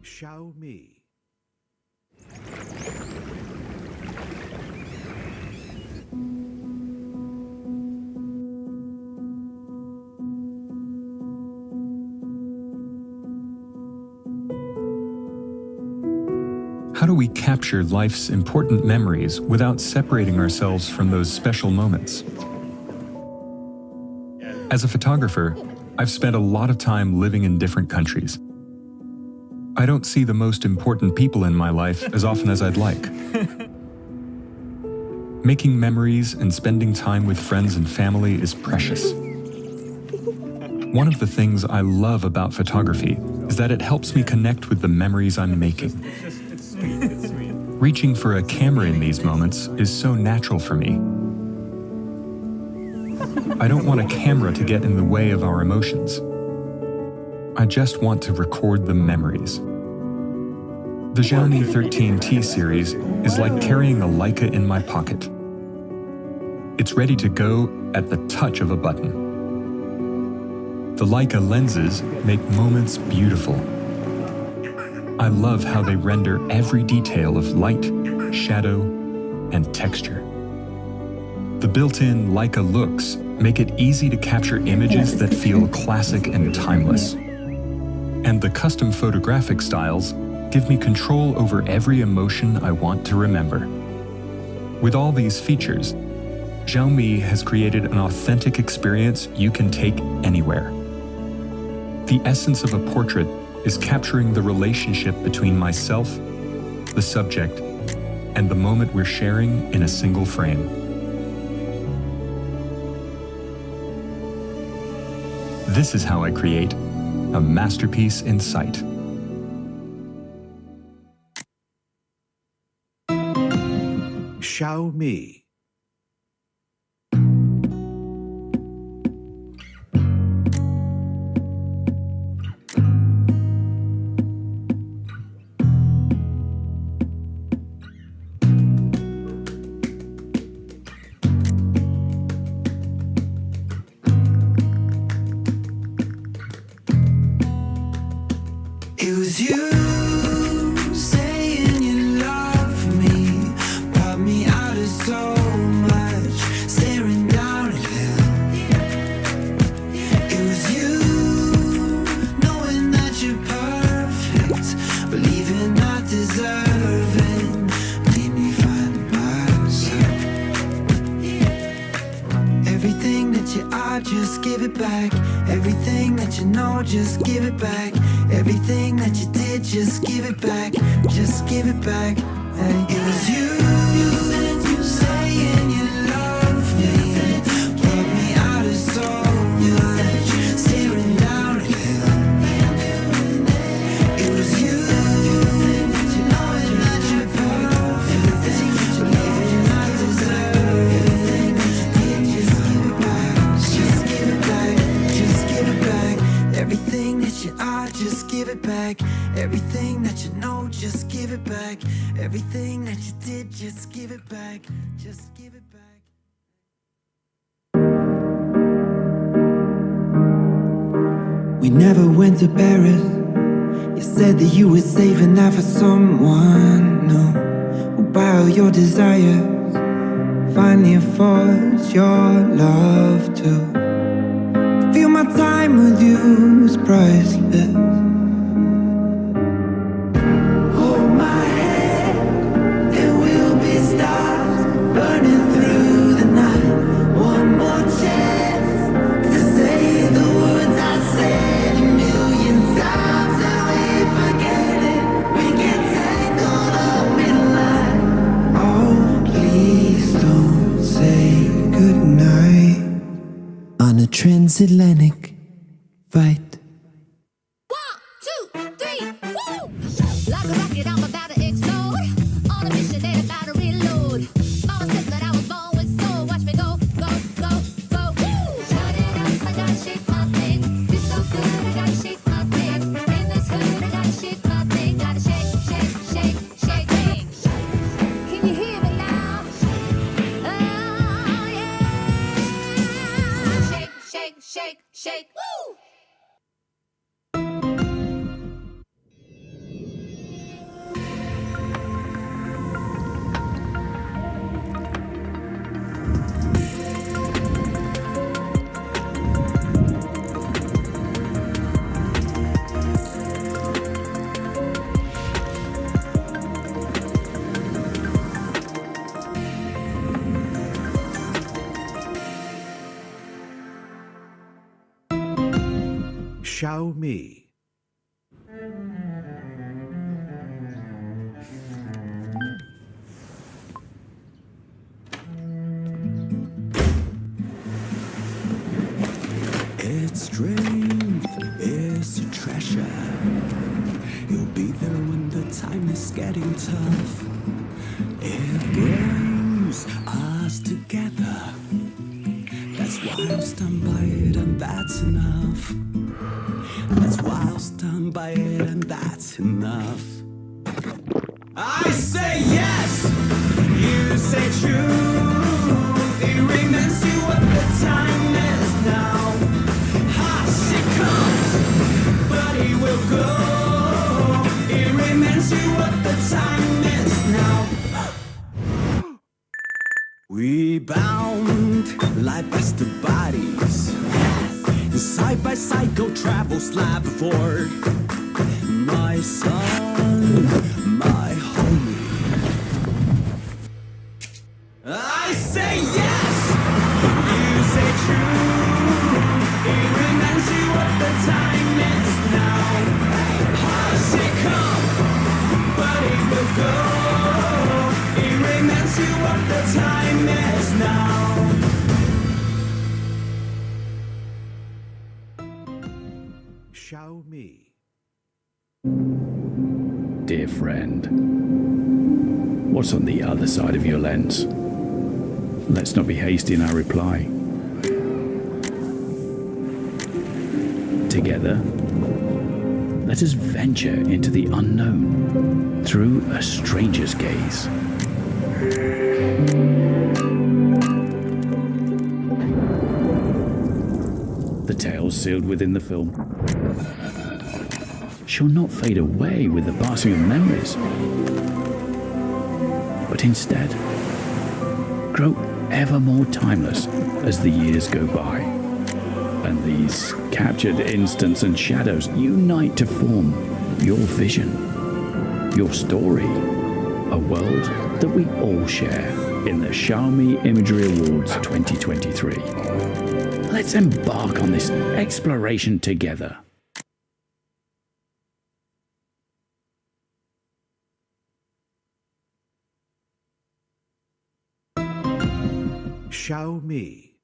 Xiaomi. How do we capture life's important memories without separating ourselves from those special moments? As a photographer, I've spent a lot of time living in different countries. I don't see the most important people in my life as often as I'd like. Making memories and spending time with friends and family is precious. One of the things I love about photography is that it helps me connect with the memories I'm making. It's sweet. It's sweet. Reaching for a camera in these moments is so natural for me. I don't want a camera to get in the way of our emotions. I just want to record the memories. The Xiaomi 13T series is like carrying a Leica in my pocket. It's ready to go at the touch of a button. The Leica lenses make moments beautiful. I love how they render every detail of light, shadow, and texture. The built-in Leica looks make it easy to capture images that feel classic and timeless. And the custom photographic styles give me control over every emotion I want to remember. With all these features, Xiaomi has created an authentic experience you can take anywhere. The essence of a portrait is capturing the relationship between myself, the subject, and the moment we're sharing in a single frame. This is how I create a masterpiece in sight. Xiaomi. It was you saying you love me, brought me out of so much, staring down at hell. It was you knowing that you're perfect, believing not deserving, made me find myself. Everything that you are, just give it back. Everything that you know, just give it back. Everything that you did, just give it back. Just give it back. Hey. It was you saying you love me, brought me out of so much, staring down at hell. It was you knowing that you're perfect, believing not deserving. Just give it back. Just give it back. Just give it back. Everything that you are, just give it back. Everything that you know, just give it back. Everything that you did, just give it back. Just give it back. We never went to Paris. You said that you were saving that for someone new, who buy all your desires, finally affords your love too. Feel my time with you is priceless. Hold my hand and we'll be stars burning through the night. One more transatlantic fight. 1, 2, 3, woo! Like a rocket, I'm about to explode. On a mission that about to reload. Mama said that I was born with soul. Watch me go, go, go, go. Woo! Shut it up, I gotta shake my thing. You're so good, I gotta shake my thing. In this hood, I gotta shake my thing. Gotta shake, shake, shake, shake things. Can you hear me now? Oh, yeah. Shake, shake, shake, shake. Woo! Xiaomi. Its strength is a treasure. You'll be there when the time is getting tough. It brings us together. That's why I'll stand by it, and that's enough. That's why I'll stand by it, and that's enough. I say yes, you say true. It reminds you what the time is now. Hush, it comes, but he will go. It reminds you what the time is now. We bound like best bodies. Side by side, go travel slab before. My son, my homie. I say yes, you say true. It reminds you what the time is now. Hush, it come, but it will go. It reminds you what the time is now. Xiaomi. Dear friend, what's on the other side of your lens? Let's not be hasty in our reply. Together, let us venture into the unknown through a stranger's gaze. The tales sealed within the film shall not fade away with the passing of memories, but instead grow ever more timeless as the years go by, and these captured instants and shadows unite to form your vision, your story, a world that we all share in the Xiaomi Imagery Awards 2023. Let's embark on this exploration together. Xiaomi.